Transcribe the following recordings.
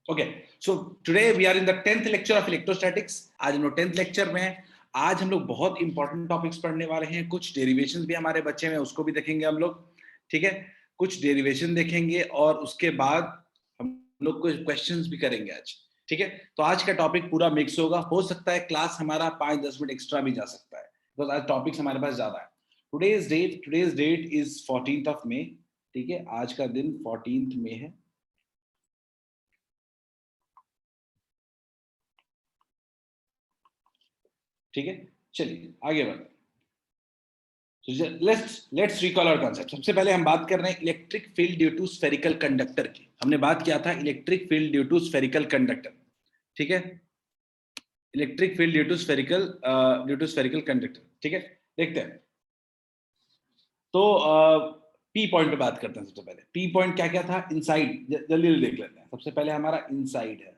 Okay, so today we are in the 10th lecture of electrostatics. आज हम लोग 10th lecture में हैं। आज हम लोग बहुत इंपॉर्टेंट टॉपिक्स पढ़ने वाले हैं। कुछ डेरिवेशंस भी हमारे बच्चे में, उसको भी देखेंगे हम लोग। ठीक है, कुछ डेरिवेशन देखेंगे और उसके बाद हम लोग कुछ क्वेश्चंस भी करेंगे आज। ठीक है, तो आज का टॉपिक पूरा मिक्स होगा। हो सकता है क्लास हमारा 5-10 मिनट एक्स्ट्रा भी जा सकता है, बिकॉज आज टॉपिक्स हमारे पास ज्यादा है। Today's date is 14th of May. ठीक है, आज का दिन 14th मे है। ठीक है, चलिए आगे बढ़ते हैं। Let's recall our concept. सबसे पहले हम बात कर रहे हैं electric field due to spherical conductor की। हमने बात किया था electric field due to spherical conductor. ठीक है, electric field due to spherical conductor. ठीक है, देखते हैं। तो पी पॉइंट पे बात करते हैं। सबसे पहले पी पॉइंट क्या क्या था, इनसाइड। जल्दी जल्दी देख लेते हैं। सबसे पहले हमारा इनसाइड है।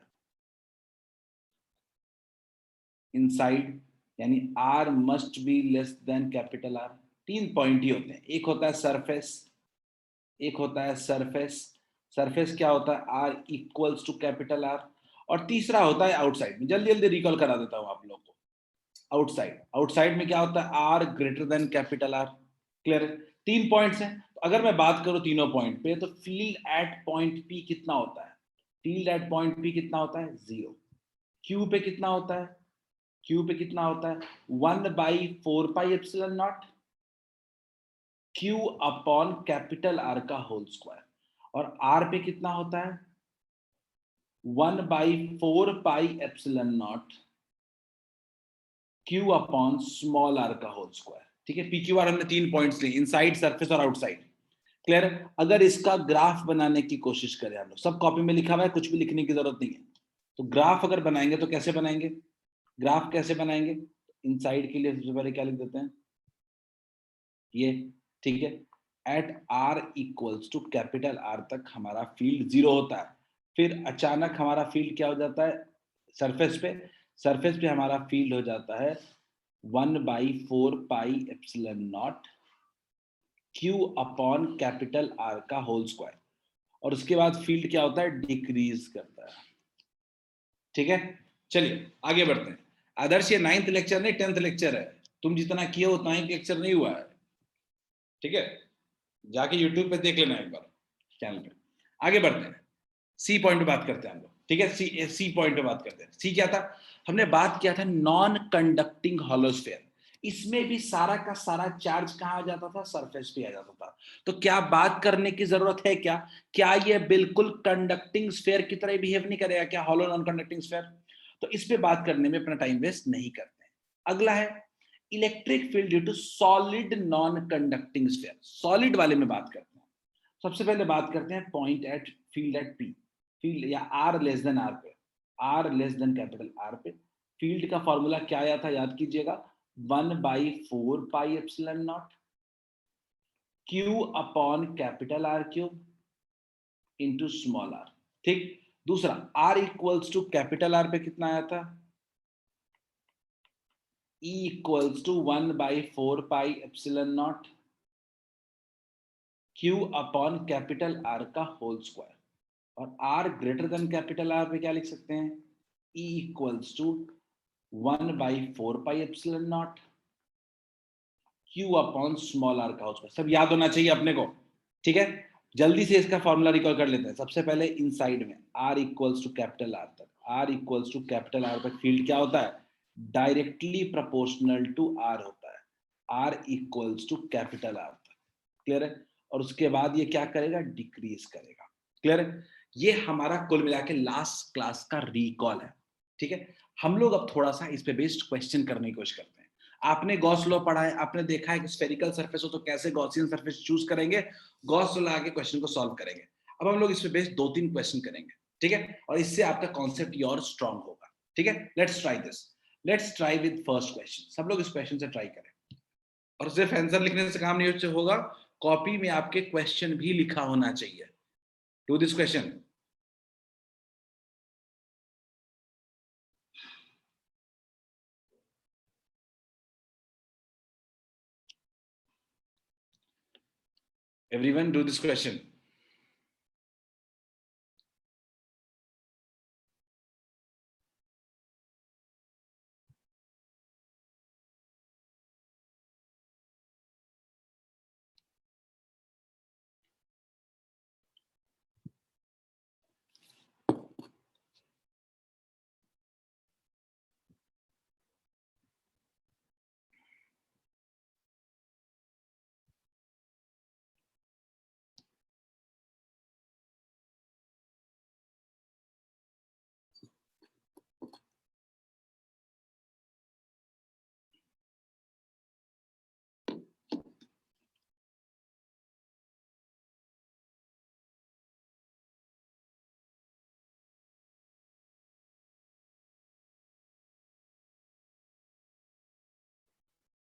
इनसाइड यानी r must be less than capital R. तीन पॉइंट ही होते हैं। एक होता है सरफेस, एक होता है सरफेस। सरफेस क्या होता है, r equals to capital R. और तीसरा होता है आउटसाइड में। जल्दी जल्दी रिकॉल करा देता हूं आप लोग को। आउटसाइड, आउटसाइड में क्या होता है, r greater than capital R. Clear है? तीन पॉइंट्स हैं। तो अगर मैं बात करूं तीनों पॉइंट पे, तो फील्ड एट पॉइंट पी कितना होता है? फील्ड एट पॉइंट पी कितना होता है? 0। क्यू पे कितना होता है? क्यू पे कितना होता है? 1/4 pi epsilon naught q upon capital R का होल स्क्वायर। और आर पे कितना होता है? 1/4 pi epsilon naught q upon small r का होल स्क्वायर। ठीक है, पी क्यू आर हमने तीन पॉइंट्स लिए, इनसाइड, सरफेस और आउटसाइड। क्लियर? अगर इसका ग्राफ बनाने की कोशिश करें हम लोग, सब कॉपी में लिखा हुआ है, कुछ भी लिखने की जरूरत नहीं है। तो ग्राफ अगर बनाएंगे तो कैसे बनाएंगे? ग्राफ कैसे बनाएंगे? इनसाइड के लिए सबसे पहले क्या लिख देते हैं, ये। ठीक है, at r equals to capital R तक हमारा फील्ड 0 होता है। फिर अचानक हमारा फील्ड क्या हो जाता है? सरफेस पे, सरफेस पे हमारा फील्ड हो जाता है 1/4 pi epsilon naught q upon capital R का होल स्क्वायर। और उसके बाद फील्ड क्या होता है? डिक्रीज करता है। ठीक है, चलिए आगे बढ़ते हैं। आदर्श ये 9th लेक्चर नहीं, 10th लेक्चर है। तुम जितना किए उतना ही लेक्चर नहीं हुआ है। ठीक है, जाके यूट्यूब पे देख लेना एक बार, चैनल पे। आगे बढ़ते हैं, सी पॉइंट पे बात करते हैं हम लोग। ठीक है, सी पॉइंट पे बात करते हैं। सी क्या था? हमने बात किया था नॉन कंडक्टिंग हॉलोस्फेयर। इसमें भी सारा का सारा चार्ज कहाँ आ जाता था? सरफेस पे आ जाता था। तो क्या बात करने की जरूरत है क्या? क्या ये बिल्कुल कंडक्टिंग स्फेयर की तरह बिहेव नहीं करेगा क्या, हॉलो नॉन कंडक्टिंग स्फेयर? तो इस पे बात करने में अपना टाइम वेस्ट नहीं करते हैं। अगला है electric field due to solid non conducting sphere. Solid वाले में बात करते हैं। सबसे पहले बात करते हैं point at field at P. Field या आर लेस देन आर पे, r less than capital R पे फील्ड का फॉर्मूला क्या आया था, याद कीजिएगा। 1/4 pi epsilon naught q upon capital R cube into small r. ठीक, दूसरा r equals to capital R पे कितना आया था? E equals to 1/4 pi epsilon naught q upon capital R का होल स्क्वायर। और r greater than capital R पे क्या लिख सकते हैं? E equals to 1/4 pi epsilon naught q upon small r का होल स्क्वायर। सब याद होना चाहिए अपने को। ठीक है, जल्दी से इसका फॉर्मूला रिकॉल कर लेते हैं। सबसे पहले इनसाइड में r equals to capital R तक, r equals to capital R तक फील्ड क्या होता है? डायरेक्टली प्रोपोर्शनल टू आर होता है। R equals to capital R तक। क्लियर है? और उसके बाद ये क्या करेगा? डिक्रीज करेगा। क्लियर है? ये हमारा कुल मिला के लास्ट क्लास का रिकॉल है। ठीक है, हम लोग अब थोड़ा सा इस पे बेस्ड क्वेश्चन करने की कोशिश करते हैं। आपने गॉस लॉ पढ़ा है, आपने देखा है कि स्फेरिकल सरफेस हो तो कैसे गॉसियन सरफेस चूज करेंगे, गॉस लॉ लगा के क्वेश्चन को सॉल्व करेंगे। अब हम लोग इस पे बेस्ड 2-3 क्वेश्चन करेंगे। ठीक है, और इससे आपका कॉन्सेप्ट और स्ट्रांग होगा। ठीक है, let's try this. Let's try with first question. सब लोग इस क्वेश्चन से ट्राई करें। और सिर्फ आंसर लिखने से काम नहीं होगा, कॉपी में आपके क्वेश्चन भी लिखा होना चाहिए। Do this question. Everyone do this question.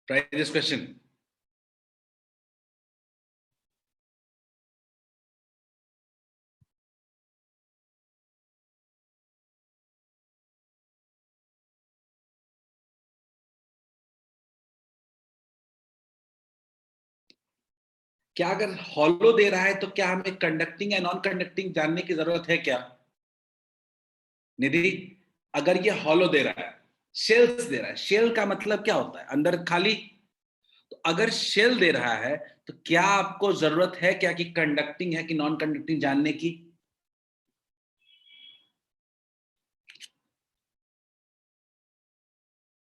Try this question. क्या अगर हॉलो दे रहा है तो क्या हमें कंडक्टिंग या नॉन कंडक्टिंग जानने की जरूरत है क्या? निधि, अगर ये हॉलो दे रहा है, शेल्स दे रहा है, शेल का मतलब क्या होता है? अंदर खाली। तो अगर शेल दे रहा है तो क्या आपको जरूरत है क्या कि कंडक्टिंग है कि नॉन कंडक्टिंग जानने की?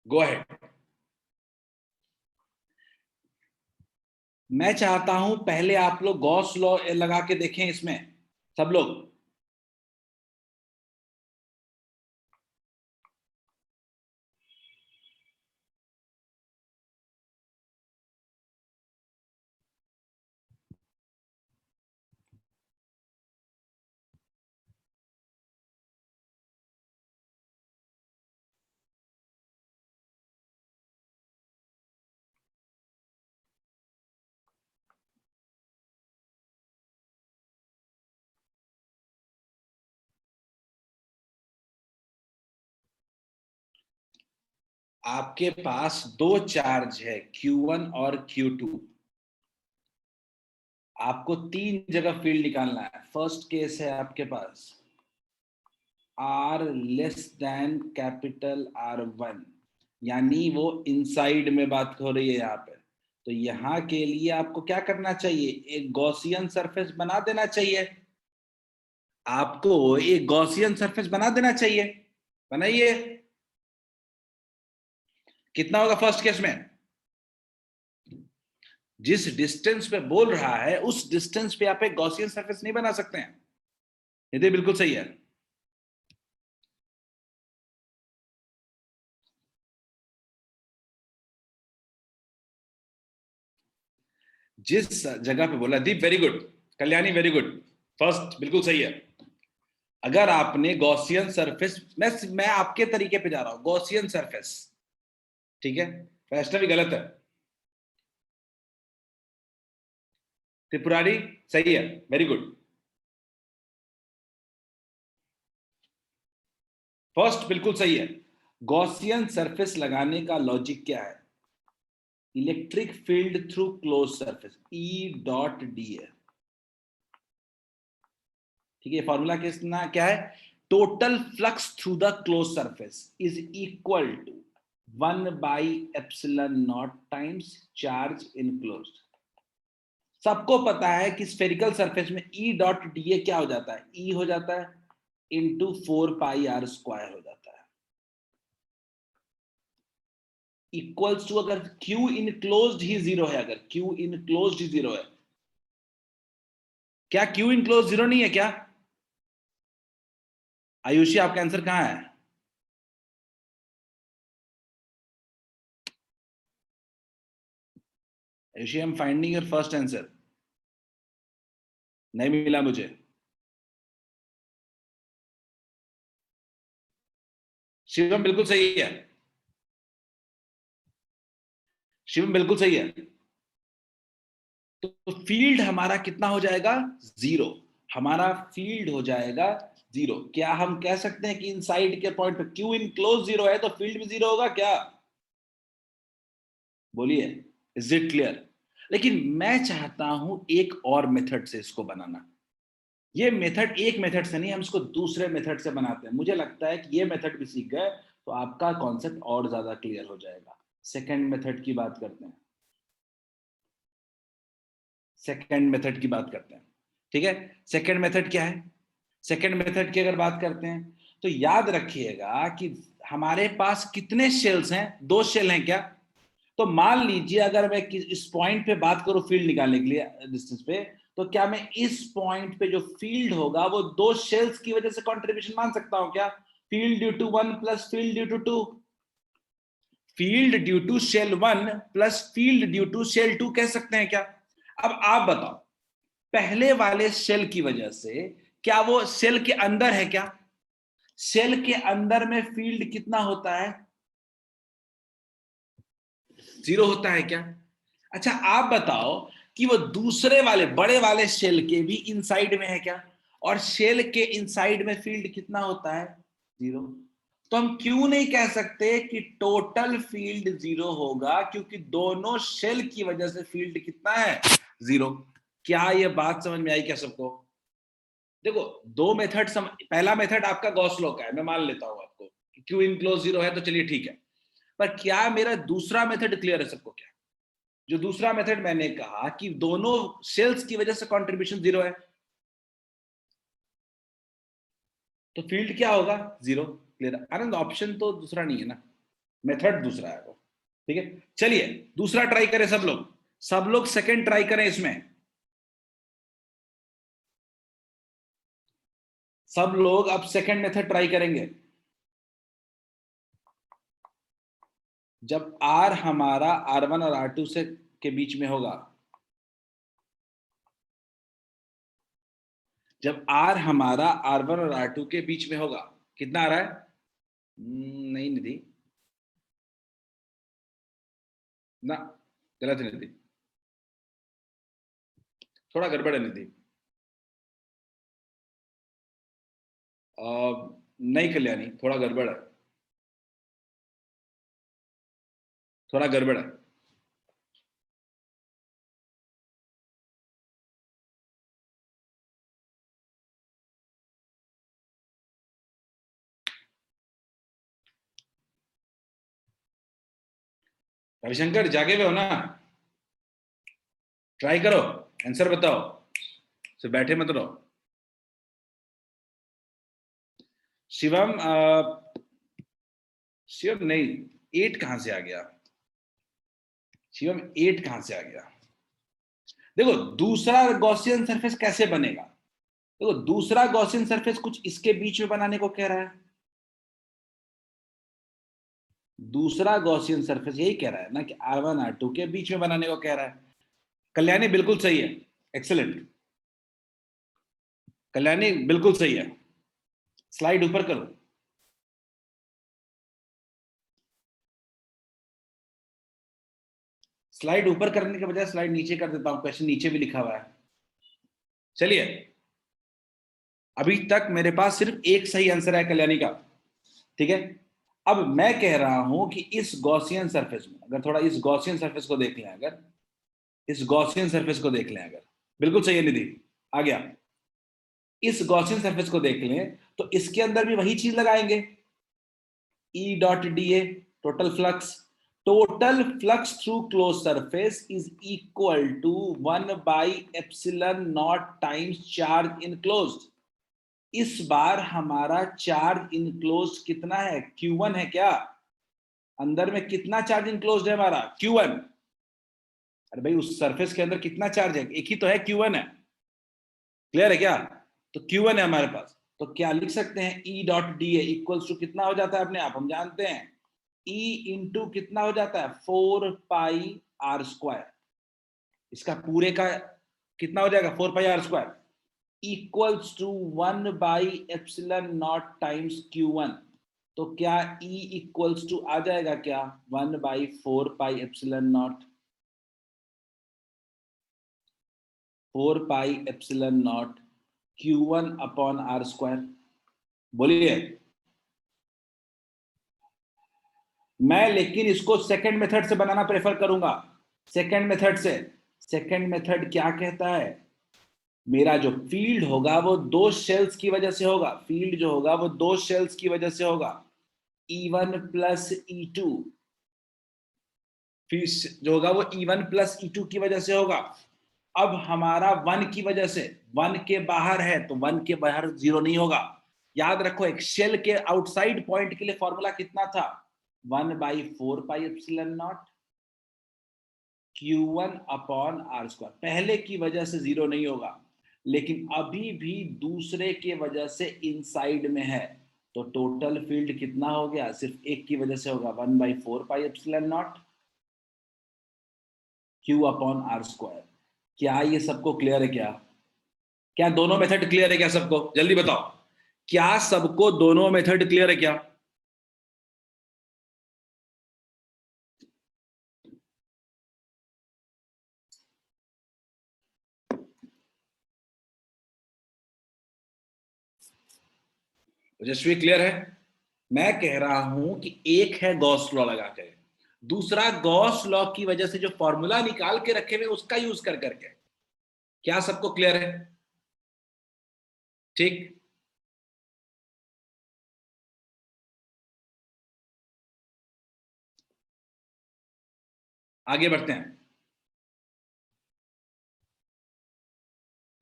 Go ahead. मैं चाहता हूं पहले आप लोग गॉस लॉ लगा के देखें इसमें, सब लोग। आपके पास दो चार्ज है, Q1 और Q2। आपको तीन जगह फील्ड निकालना है। फर्स्ट केस है आपके पास R less than capital R1, यानी वो इनसाइड में बात हो रही है यहाँ पे। तो यहाँ के लिए आपको क्या करना चाहिए? एक गॉसियन सरफेस बना देना चाहिए। आपको एक गॉसियन सरफेस बना देना चाहिए। बनाइए। कितना होगा फर्स्ट केस में? जिस डिस्टेंस पे बोल रहा है उस डिस्टेंस पे आप एक गॉसियन सरफेस नहीं बना सकते हैं। ये बिल्कुल सही है। जिस जगह पे बोला, Deep very good, Kalyani very good, first बिल्कुल सही है। अगर आपने गॉसियन सरफेस, मैं आपके तरीके पे जा रहा हूं, गॉसियन सरफेस, ठीक है, वैष्णवी गलत है, त्रिपुरारी सही है, वेरी गुड। फर्स्ट बिल्कुल सही है। गॉसियन सरफेस लगाने का लॉजिक क्या है? Electric field through close surface, E dot D है, ठीक है। फॉर्मूला कितना क्या है? Total flux through the close surface is equal to 1/ε0 times charge enclosed. सबको पता है कि स्फेरिकल सरफेस में E डॉट डी क्या हो जाता है? E हो जाता है इंटू 4πr² हो जाता है, इक्वल्स टू, अगर Q इनक्लोज्ड ही जीरो है, अगर Q इनक्लोज्ड ही जीरो है, क्या Q इनक्लोज जीरो नहीं है क्या? आयुषी आपका आंसर कहां है? Ayushi, I am finding your first answer. नहीं मिला मुझे। शिवम बिल्कुल सही है, शिवम बिल्कुल सही है। तो फील्ड हमारा कितना हो जाएगा? जीरो। हमारा फील्ड हो जाएगा जीरो। क्या हम कह सकते हैं कि इनसाइड के पॉइंट पे क्यू इन क्लोज जीरो है तो फील्ड भी जीरो होगा क्या? बोलिए, इज इट क्लियर? लेकिन मैं चाहता हूं एक और मेथड से इसको बनाना। ये मेथड एक मेथड से नहीं, हम इसको दूसरे मेथड से बनाते हैं। मुझे लगता है कि ये मेथड भी सीख गए तो आपका कॉन्सेप्ट और ज्यादा क्लियर हो जाएगा। सेकेंड मेथड की बात करते हैं, सेकेंड मेथड की बात करते हैं, ठीक है। सेकेंड मेथड क्या है? सेकेंड मेथड की अगर बात करते हैं तो याद रखिएगा कि हमारे पास कितने शेल्स हैं? दो शेल हैं क्या? तो मान लीजिए अगर मैं इस पॉइंट पे बात करूं फील्ड निकालने के लिए डिस्टेंस पे, तो क्या मैं इस पॉइंट पे जो फील्ड होगा वो दो शेल्स की वजह से कंट्रीब्यूशन मान सकता हूं क्या? Field due to one plus field due to two, field due to shell one plus field due to shell two कह सकते हैं क्या? अब आप बताओ, पहले वाले शेल की वजह से क्या वो सेल के अंदर है क्या? सेल के अंदर में फील्ड कितना होता है? जीरो होता है क्या? अच्छा आप बताओ कि वो दूसरे वाले बड़े वाले शेल के भी इनसाइड में है क्या? और शेल के इनसाइड में फील्ड कितना होता है? जीरो। तो हम क्यों नहीं कह सकते कि टोटल फील्ड जीरो होगा, क्योंकि दोनों शेल की वजह से फील्ड कितना है? जीरो। क्या ये बात समझ में आई क्या सबको? देखो दो मेथड पहला मेथड आपका गॉस लॉ का है, मैं मान लेता हूं आपको कि क्यू इनक्लोज जीरो है, तो चलिए ठीक है। पर क्या मेरा दूसरा मेथड क्लियर है सबको? क्या जो दूसरा मेथड मैंने कहा कि दोनों सेल्स की वजह से कंट्रीब्यूशन जीरो है, तो फील्ड क्या होगा? जीरो। क्लियर? आनंद ऑप्शन तो दूसरा नहीं है ना, मेथड दूसरा है वो। ठीक है, चलिए दूसरा ट्राई करें सब लोग। सब लोग सेकंड ट्राई करें इसमें। सब लोग अब सेकंड मेथड ट्राई करेंगे। जब आर हमारा R1 और R2 से के बीच में होगा, जब आर हमारा R1 और R2 के बीच में होगा, कितना आ रहा है? नहीं निधि, ना, गलत है निधि, थोड़ा गड़बड़ है निधि। नहीं कल्याणी, थोड़ा गड़बड़ है, थोड़ा गड़बड़ है। रविशंकर जागे हुए हो ना? ट्राई करो, आंसर बताओ, सिर्फ बैठे मत रहो। शिवम शिवम नहीं, 8 कहां से आ गया? शिवम 8 कहां से आ गया? देखो दूसरा गॉसियन सरफेस कैसे बनेगा? देखो दूसरा गॉसियन सरफेस कुछ इसके बीच में बनाने को कह रहा है। दूसरा गॉसियन सरफेस यही कह रहा है ना कि R1 R2 के बीच में बनाने को कह रहा है। कल्याणी बिल्कुल सही है, एक्सेलेंट, कल्याणी बिल्कुल सही है। स्लाइड ऊपर करो। स्लाइड ऊपर करने के बजाय स्लाइड नीचे कर देता हूं, क्वेश्चन नीचे भी लिखा हुआ है। चलिए अभी तक मेरे पास सिर्फ एक सही आंसर है कल्याणी का। ठीक है, अब मैं कह रहा हूं कि इस गॉसियन सरफेस में, अगर थोड़ा इस गॉसियन सरफेस को देख लें, अगर इस गॉसियन सरफेस को देख लें, अगर बिल्कुल सही है निधि, आ गया। इस गॉसियन सरफेस को देख लें तो इसके अंदर भी वही चीज लगाएंगे, E dot dA, total flux through closed surface is equal to 1 by epsilon naught times charge enclosed। इस बार हमारा चार्ज इनक्लोज कितना है? Q1 है क्या? अंदर में कितना चार्ज इनक्लोज है हमारा? Q1। अरे भाई उस सरफेस के अंदर कितना चार्ज है? एक ही तो है, Q1 है। क्लियर है क्या? तो Q1 है हमारे पास, तो क्या लिख सकते हैं? E dot d a equals to कितना हो जाता है अपने आप हम जानते हैं, E इंटू कितना हो जाता है? 4 पाई R²। इसका पूरे का कितना हो जाएगा? 4 pi R² equals to 1 by epsilon naught times Q1। तो क्या E इक्वल्स टू आ जाएगा क्या? 1/4 pi epsilon not, 4 pi epsilon naught Q1 upon R²। बोलिए। मैं लेकिन इसको सेकंड मेथड से बनाना प्रेफर करूंगा। सेकंड मेथड से, सेकंड मेथड क्या कहता है? मेरा जो फील्ड होगा वो दो शेल्स की वजह से होगा, फील्ड जो होगा वो दो शेल्स की वजह से होगा, E1 प्लस E2। फील्ड जो होगा वो E1 प्लस E2 की वजह से होगा। अब हमारा 1 की वजह से, 1 के बाहर है तो 1 के बाहर जीरो नहीं होगा। याद रखो एक शेल के आउटसाइड पॉइंट के लिए फॉर्मूला कितना था? 1/4 pi epsilon naught Q1 upon R²। पहले की वजह से जीरो नहीं होगा, लेकिन अभी भी दूसरे के वजह से इनसाइड में है, तो टोटल फील्ड कितना हो गया? सिर्फ एक की वजह से होगा, 1/4 pi epsilon naught Q upon R²। क्या ये सबको क्लियर है क्या? क्या दोनों मेथड क्लियर है क्या सबको? जल्दी बताओ, क्या सबको दोनों मेथड क्लियर है क्या? यशस्वी क्लियर है? मैं कह रहा हूं कि एक है गॉस लॉ लगा के, दूसरा गॉस लॉ की वजह से जो फॉर्मूला निकाल के रखे हुए उसका यूज कर करके। क्या सबको क्लियर है? ठीक, आगे बढ़ते हैं,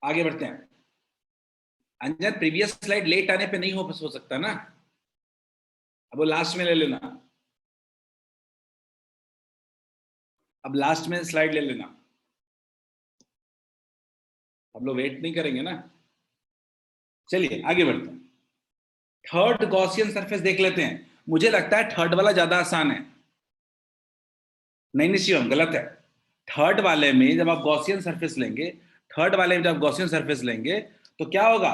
आगे बढ़ते हैं। अंजन प्रीवियस स्लाइड लेट आने पे नहीं हो सकता ना, अब वो लास्ट में ले लेना, अब लास्ट में स्लाइड ले लेना, अब लोग वेट नहीं करेंगे ना। चलिए आगे बढ़ते हैं। थर्ड गॉसियन सरफेस देख लेते हैं। मुझे लगता है थर्ड वाला ज्यादा आसान है। नहीं नहीं शिवम, गलत है। थर्ड वाले में जब आप गॉसियन सरफेस लेंगे, थर्ड वाले में जब गॉसियन सरफेस लेंगे तो क्या होगा,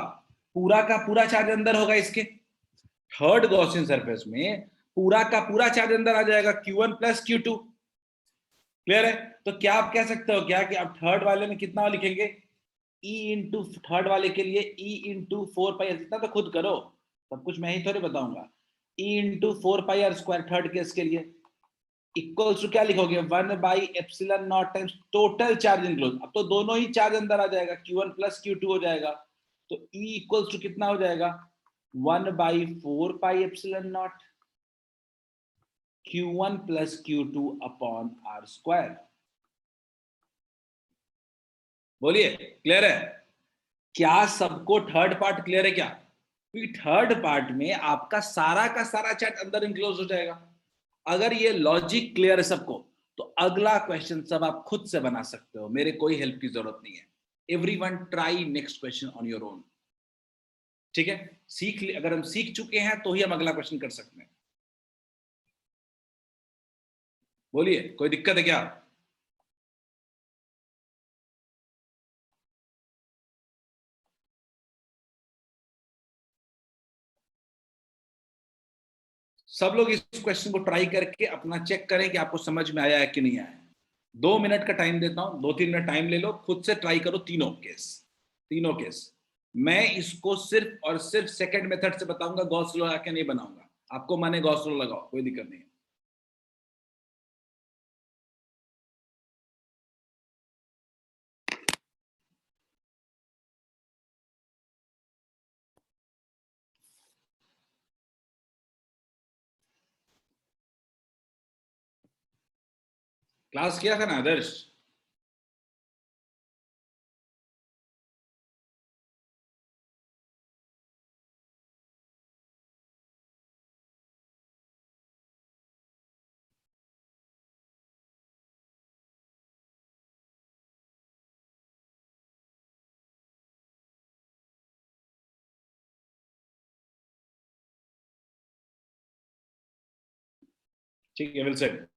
पूरा का पूरा चार्ज अंदर होगा इसके। थर्ड गॉसियन सरफेस में पूरा का पूरा चार्ज अंदर आ जाएगा, Q1 प्लस Q2। क्लियर है? तो क्या आप कह सकते हो क्या कि आप थर्ड वाले में कितना लिखेंगे, E इंटू थर्ड वाले के लिए E इंटू 4 पाई, इतना तो खुद करो, सब कुछ मैं ही थोड़े बताऊंगा। E into 4 pi r square third case के लिए इक्वल्स टू क्या लिखोगे, one by epsilon naught times total charge enclose. अब तो दोनों ही चार्ज अंदर आ जाएगा, Q1 प्लस Q2 हो जाएगा। तो E इक्वल्स टू कितना हो जाएगा, 1/4 pi epsilon naught Q1 plus Q2 upon r square. बोलिए क्लियर है? क्या सबको थर्ड पार्ट क्लियर है क्या? क्योंकि थर्ड पार्ट में आपका सारा का सारा चैट अंदर इंक्लोज हो जाएगा। अगर ये लॉजिक क्लियर है सबको, तो अगला क्वेश्चन सब आप खुद से बना सकते हो, मेरे कोई हेल्प की जरूरत नहीं है। Everyone try next question on your own. ठीक है, अगर हम सीख चुके हैं तो ही हम अगला क्वेश्चन कर सकते हैं। बोलिए, कोई दिक्कत है क्या? सब लोग इस क्वेश्चन को ट्राई करके अपना चेक करें कि आपको समझ में आया है कि नहीं आया है। 2 मिनट का टाइम देता हूं, 2-3 मिनट टाइम ले लो, खुद से ट्राई करो तीनों केस, तीनों केस। मैं इसको सिर्फ और सिर्फ सेकंड मेथड से बताऊंगा, गॉस लॉ आके नहीं बनाऊंगा। आपको माने गॉस लॉ लगाओ, कोई दिक्कत नहीं है। क्लास किया था ना आदर्श? ठीक है, वेल सेड।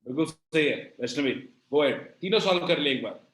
बिल्कुल सही है वैष्णवी, गो अहेड, तीनों सॉल्व कर लिए एक बार।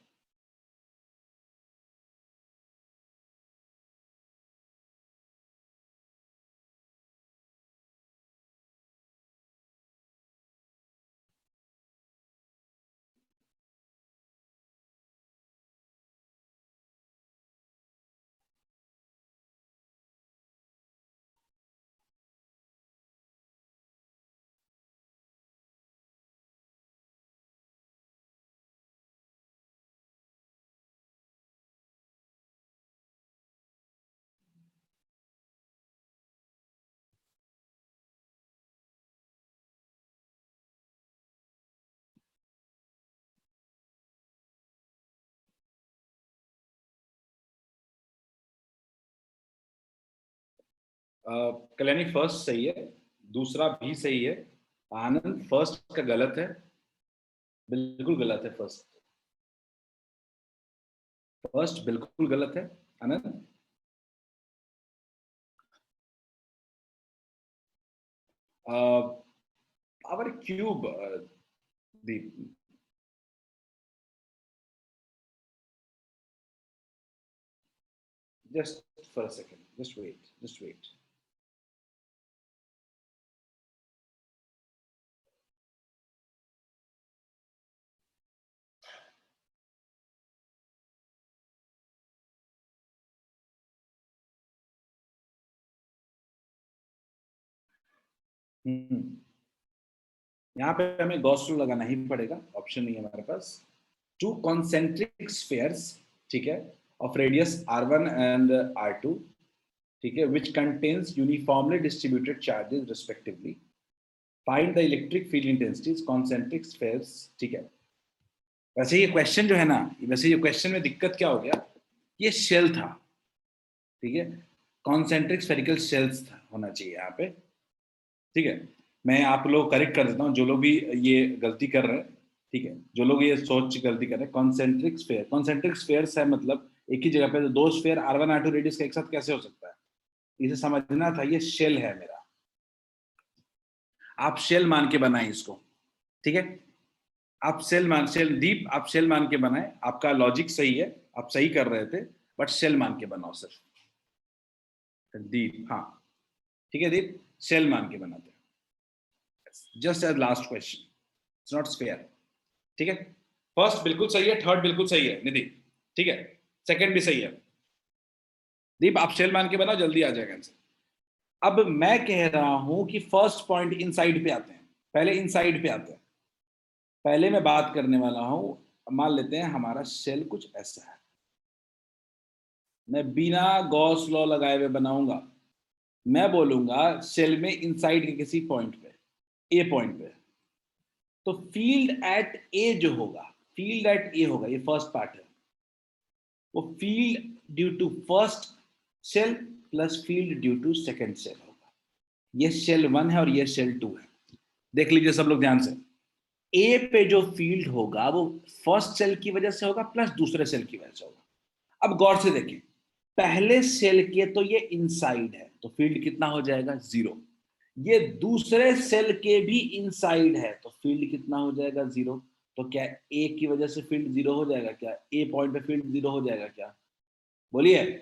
कल्याणी फर्स्ट सही है, दूसरा भी सही है। आनंद फर्स्ट का गलत है, बिल्कुल गलत है फर्स्ट। फर्स्ट बिल्कुल गलत है Anand. R cube, Deep, just for a second, just wait, just wait. यहाँ पे हमें गॉस लॉ लगाना ही पड़ेगा, ऑप्शन नहीं है हमारे पास। टू कॉन्सेंट्रिक स्फीयर्स, ठीक है, of radius r1 and r2, ठीक है, which contains uniformly distributed charges respectively, find the electric field intensities concentric spheres, ठीक है। वैसे ये क्वेश्चन जो है ना, वैसे ये क्वेश्चन में दिक्कत क्या हो गया, ये शेल था, ठीक है, कॉन्सेंट्रिक स्फेरिकल शेल्स होना चाहिए यहाँ पे, ठीक है। मैं आप लोग करेक्ट कर देता हूँ, जो लोग भी ये गलती कर रहे हैं, ठीक है, जो लोग ये सोच गलती कर रहे हैं, कॉन्सेंट्रिक स्फेयर, कॉन्सेंट्रिक स्फेयर्स है मतलब एक ही जगह पे दो स्फेयर r1 r2 रेडियस का एक साथ कैसे हो सकता है, इसे समझना था। ये शेल है मेरा, आप शेल मान के बनाए इसको, ठीक है, आप शेल दीप, आप शेल मान के बनाए, आपका लॉजिक सही है, आप सही कर रहे थे, बट शेल मान के बनाओ सिर्फ, दीप, हाँ ठीक है दीप, शेल मान के बनाते हैं, just as last question, it's not sphere, ठीक है। फर्स्ट बिल्कुल सही है, थर्ड बिल्कुल सही है निधि, ठीक है, सेकंड भी सही है। दीप आप शेल मान के बनाओ, जल्दी आ जाएगा आंसर। अब मैं कह रहा हूं कि फर्स्ट पॉइंट इनसाइड पे आते हैं, पहले इनसाइड पे आते हैं। पहले मैं बात करने वाला हूं, मान लेते हैं हमारा शेल कुछ ऐसा है, मैं बिना गॉस लॉ लगाए हुए बनाऊंगा, मैं बोलूंगा शेल में इनसाइड के किसी पॉइंट पे, ए पॉइंट पे, तो फील्ड एट ए जो होगा, फील्ड एट ए होगा, ये फर्स्ट पार्ट है, वो field due to first shell plus field due to second shell होगा। ये शेल 1 है और ये शेल 2 है, देख लीजिए सब लोग ध्यान से। ए पे जो फील्ड होगा वो फर्स्ट शेल की वजह से होगा प्लस दूसरे शेल की वजह से होगा। अब गौर से देखें, पहले शेल के तो ये इनसाइड है, तो फील्ड कितना हो जाएगा, 0। ये दूसरे शेल के भी इनसाइड है, तो फील्ड कितना हो जाएगा, 0। तो क्या ए की वजह से फील्ड 0 हो जाएगा क्या, ए पॉइंट पे फील्ड 0 हो जाएगा क्या, बोलिए।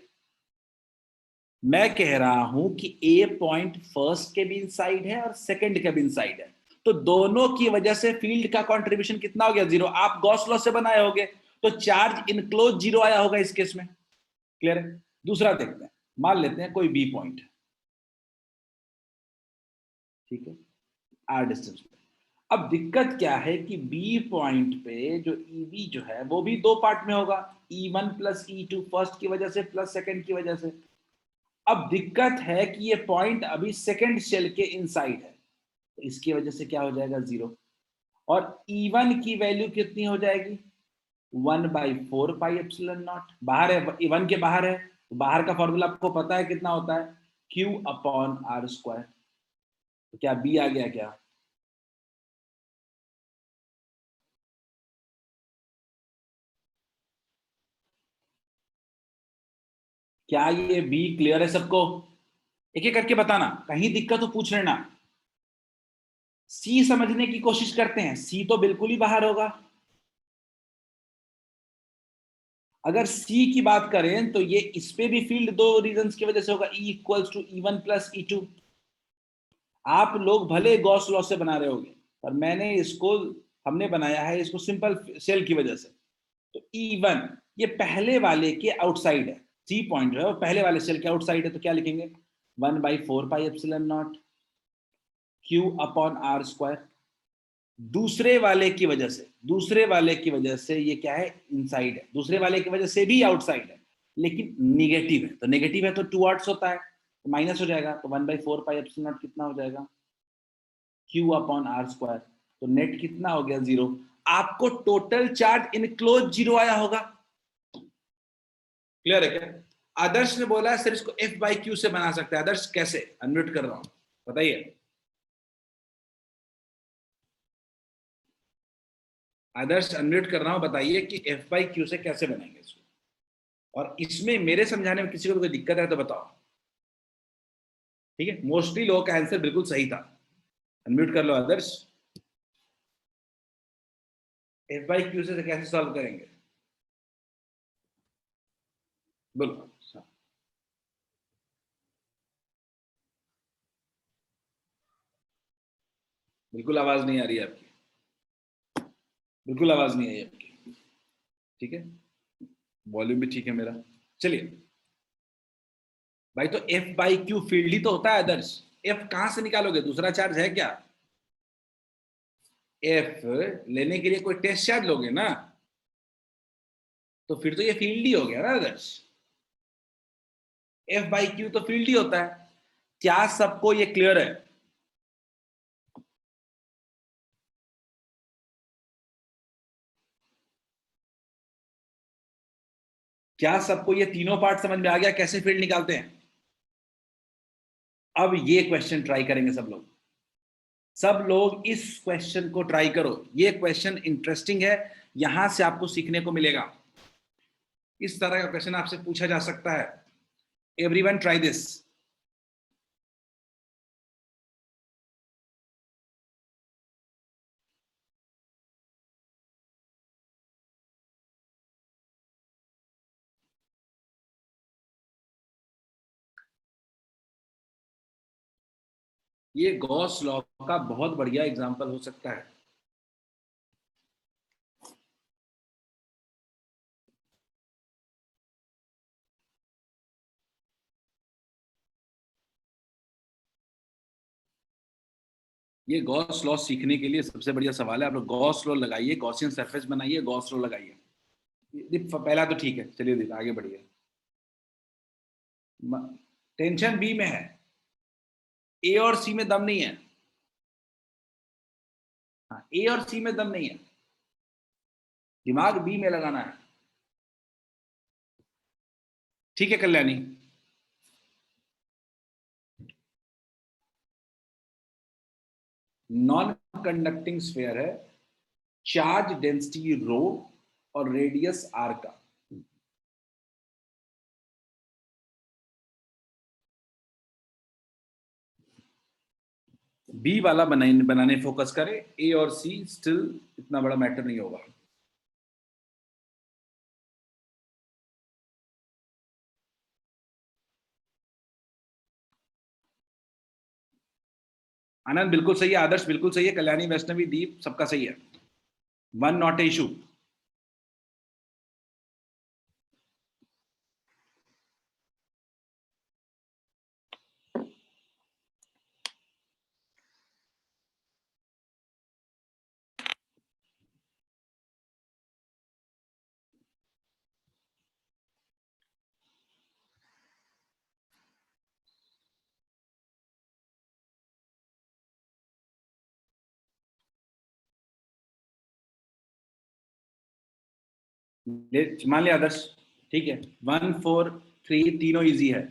मैं कह रहा हूं कि ए पॉइंट फर्स्ट के भी इनसाइड है और सेकंड के भी इनसाइड है, तो दोनों की वजह से फील्ड का कंट्रीब्यूशन कितना हो गया, 0। आप गॉस लॉ से बनाए होंगे, तो चार्ज इनक्लोज 0 आया होगा इस केस में, क्लियर है। दूसरा देखते हैं, मान लेते हैं कोई बी पॉइंट, ठीक है, आर डिस्टेंस पे। अब दिक्कत क्या है कि बी पॉइंट पे जो ईबी जो है वो भी दो पार्ट में होगा, E1 प्लस E2, फर्स्ट की वजह से प्लस सेकंड की वजह से। अब दिक्कत है कि ये पॉइंट अभी सेकंड शेल के इनसाइड है, तो इसकी वजह से क्या हो जाएगा, 0। और E1 की वैल्यू कितनी हो जाएगी, 1/4πε0, बाहर है, E1 के बाहर है, तो बाहर का फॉर्मूला आपको पता है कितना होता है, Q/r²। तो क्या बी आ गया क्या, क्या ये बी क्लियर है सबको, एक एक करके बताना, कहीं दिक्कत तो पूछ लेना। सी समझने की कोशिश करते हैं, सी तो बिल्कुल ही बाहर होगा। अगर सी की बात करें तो ये इस पे भी फील्ड दो रीजंस की वजह से होगा, E equals to E1 plus E2। आप लोग भले गॉस लॉ से बना रहे होंगे, पर मैंने इसको, हमने बनाया है इसको सिंपल शेल की वजह से। तो E1 ये पहले वाले के आउटसाइड है, सी पॉइंट जो है वो पहले वाले शेल के आउटसाइड है, तो क्या लिखेंगे, 1/4πε0 Q/r²। दूसरे वाले की वजह से, दूसरे वाले की वजह से ये क्या है, इनसाइड है, दूसरे वाले की वजह से भी आउटसाइड है, लेकिन निगेटिव है, तो नेगेटिव है तो 2 आर्ट्स होता है, तो माइनस हो जाएगा, तो 1/4πε0 कितना हो जाएगा, Q/r²। तो नेट कितना हो गया, 0। आपको टोटल चार्ज इनक्लोज 0 आया होगा, क्लियर है क्या। आदर्श ने बोला सर इसको F/Q से बना सकते हैं, आदर्श कैसे, अनम्यूट कर रहा हूं, बताइए। आदर्श अनम्यूट कर रहा हूं, बताइए कि F/Q से कैसे बनाएंगे इसको, और इसमें मेरे समझाने में किसी को कोई दिक्कत है तो बताओ, ठीक है। मोस्टली लोगों का आंसर बिल्कुल सही था, अनम्यूट कर लो आदर्श। F/Q से कैसे सॉल्व करेंगे, बोलो। बिल्कुल आवाज नहीं आ रही है आपकी, बिल्कुल आवाज नहीं आई आपकी, ठीक है, वॉल्यूम भी ठीक है मेरा। चलिए भाई, तो F/Q फील्ड ही तो होता है आदर्श, एफ कहां से निकालोगे? दूसरा चार्ज है क्या? एफ लेने के लिए कोई टेस्ट चार्ज लोगे ना, तो फिर तो ये फील्ड ही हो गया ना आदर्श। एफ बाई क्यू तो फील्ड ही होता है। क्या सबको ये क्लियर है? क्या सबको ये तीनों पार्ट समझ में आ गया कैसे फील्ड निकालते हैं? अब ये क्वेश्चन ट्राई करेंगे सब लोग। सब लोग इस क्वेश्चन को ट्राई करो, ये क्वेश्चन इंटरेस्टिंग है, यहां से आपको सीखने को मिलेगा। इस तरह का क्वेश्चन आपसे पूछा जा सकता है। Everyone try this. ये गॉस लॉ का बहुत बढ़िया एग्जांपल हो सकता है। ये गॉस लॉ सीखने के लिए सबसे बढ़िया सवाल है। आप लोग गॉस लॉ लगाइए, गॉसियन सरफेस बनाइए, गॉस लॉ लगाइए। पहला तो ठीक है, चलिए दीप आगे बढ़िए। टेंशन बी में है, ए और सी में दम नहीं है। हाँ, ए और सी में दम नहीं है, दिमाग बी में लगाना है। ठीक है कल्याणी? नॉन कंडक्टिंग स्फीयर है, चार्ज डेंसिटी रो और रेडियस आर का। बी वाला बनाने फोकस करें, ए और सी स्टिल इतना बड़ा मैटर नहीं होगा। आनंद बिल्कुल सही है, आदर्श बिल्कुल सही है, कल्याणी, वैष्णवी, दीप सबका सही है। One not a issue. मान लिया आदर्श, ठीक है। 1 4 3 तीनों इजी है।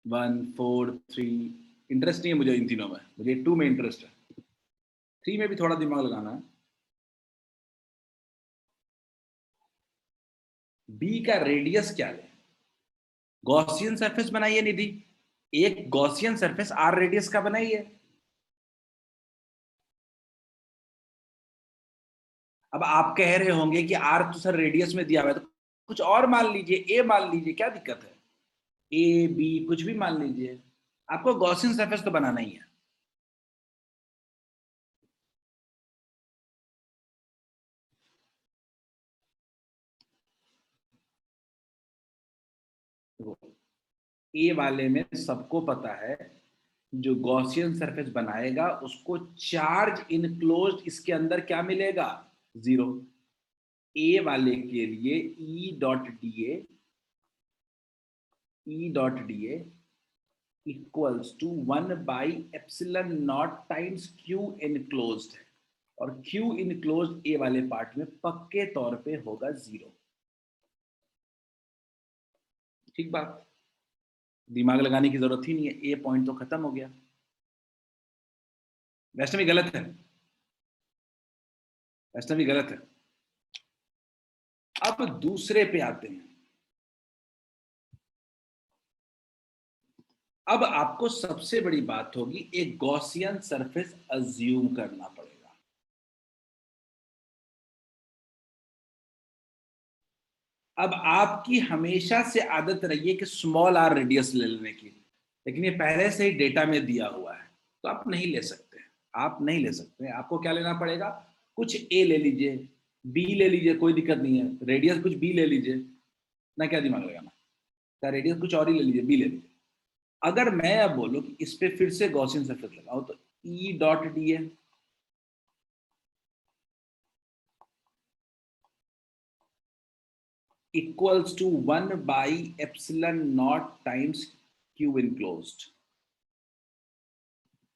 1 4 3 इंटरेस्ट नहीं है मुझे इन तीनों में, मुझे 2 में इंटरेस्ट है। 3 में भी थोड़ा दिमाग लगाना है। बी का रेडियस क्या है? गॉसियन सरफेस बनाइए निधि, एक गॉसियन सरफेस आर रेडियस का बनाइए। अब आप कह रहे होंगे कि आर तो सर रेडियस में दिया हुआ है, तो कुछ और मान लीजिए, ए मान लीजिए, क्या दिक्कत है? ए बी कुछ भी मान लीजिए, आपको गॉसियन सरफेस तो बनाना ही है। ए वाले में सबको पता है, जो गॉसियन सरफेस बनाएगा उसको चार्ज इनक्लोज्ड इसके अंदर क्या मिलेगा? जीरो। ए वाले के लिए E.dA equals to 1/ε0 times Q enclosed है, और Q इनक्लोज्ड ए वाले पार्ट में पक्के तौर पे होगा जीरो। ठीक बात, दिमाग लगाने की जरूरत ही नहीं है, ए पॉइंट तो खत्म हो गया। वैष्णवी गलत है, वैष्णवी गलत है। अब दूसरे पे आते हैं। अब आपको सबसे बड़ी बात होगी, एक गॉसियन सरफेस अज्यूम करना पड़ेगा। अब आपकी हमेशा से आदत रही है कि स्मॉल आर रेडियस ले लेने की, लेकिन ये पहले से ही डेटा में दिया हुआ है, तो आप नहीं ले सकते। आप नहीं ले सकते, आपको क्या लेना पड़ेगा? कुछ ए ले लीजिए, बी ले लीजिए, कोई दिक्कत नहीं है, रेडियस कुछ बी ले लीजिए ना, क्या दिमाग लगाना, क्या रेडियस कुछ और ही ले लीजिए, बी ले लीजिए। अगर मैं अब बोलूं कि इस पे फिर से गॉसियन सरफेस लगाओ तो ई डॉट डी है, equals to 1/ε0 times Q enclosed.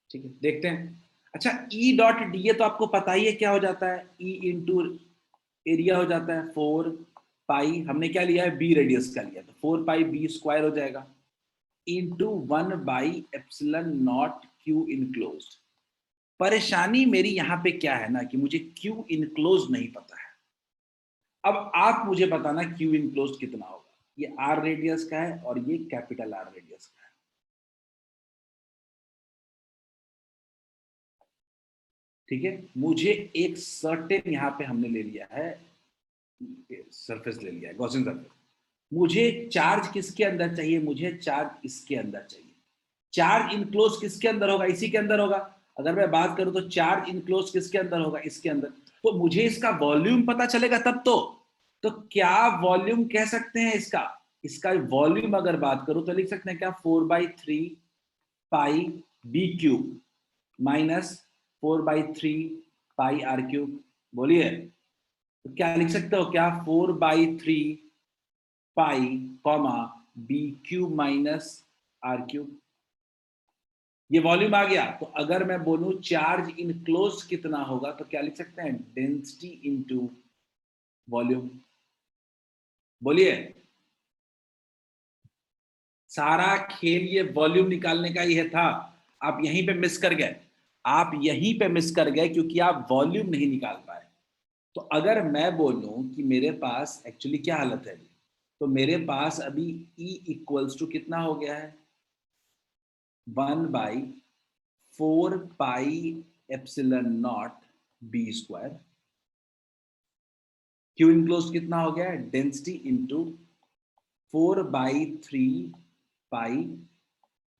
ठीक है, देखते हैं। अच्छा, ई डॉट डी है तो आपको पता ही है क्या हो जाता है, ई इंटू एरिया हो जाता है 4 पाई, हमने क्या लिया है, बी रेडियस का लिया, तो 4 पाई बी स्क्वायर हो जाएगा इंटू 1/ε0 क्यू इनक्लोज्ड। परेशानी मेरी यहाँ पे क्या है ना कि मुझे क्यू इनक्लोज नहीं पता है। अब आप मुझे बताना क्यू इनक्लोज कितना होगा। ये आर रेडियस का है और ये कैपिटल आर रेडियस का है। ठीक है, मुझे एक सर्टेन यहाँ पे हमने ले लिया है, सरफेस ले लिया है, गॉसियन सरफेस। मुझे चार्ज किसके अंदर चाहिए, मुझे चार्ज इसके अंदर चाहिए। चार्ज इनक्लोज किसके अंदर होगा, इसी के अंदर होगा। अगर मैं बात करूं तो चार्ज इनक्लोज किसके अंदर होगा, इसके अंदर। तो मुझे इसका वॉल्यूम पता चलेगा तब तो क्या वॉल्यूम कह सकते हैं इसका। इसका वॉल्यूम अगर बात करूं तो लिख सकते हैं क्या, 4/3 pi B cube minus 4/3 pi r cube. बोलिए, तो क्या लिख सकते हो, क्या 4/3 pi B cube minus r cube. ये वॉल्यूम आ गया। तो अगर मैं बोलूं चार्ज इनक्लोज कितना होगा तो क्या लिख सकते हैं, डेंसिटी इनटू वॉल्यूम। बोलिए, सारा खेल ये वॉल्यूम निकालने का ही है था। आप यहीं पे मिस कर गए, आप यहीं पे मिस कर गए क्योंकि आप वॉल्यूम नहीं निकाल पाए। तो अगर मैं बोलूं कि मेरे पास एक्चुअली क्या हालत है, तो मेरे पास अभी E इक्वल्स टू कितना हो गया है, 1/4 pi ε0 b square. Q enclosed कितना हो गया है, density into 4/3 pi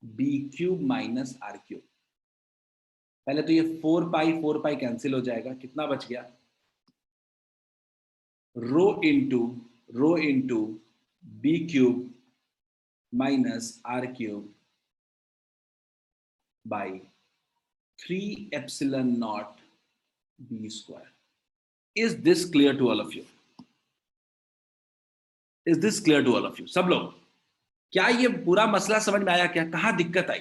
B cube minus r cube. पहले तो ये 4 पाई कैंसिल हो जाएगा, कितना बच गया, rho into B cube minus r cube by 3/ε0 B square. Is this clear to all of you, is this clear to all of you सब लोग। क्या ये पूरा मसला समझ में आया, क्या कहां दिक्कत आई,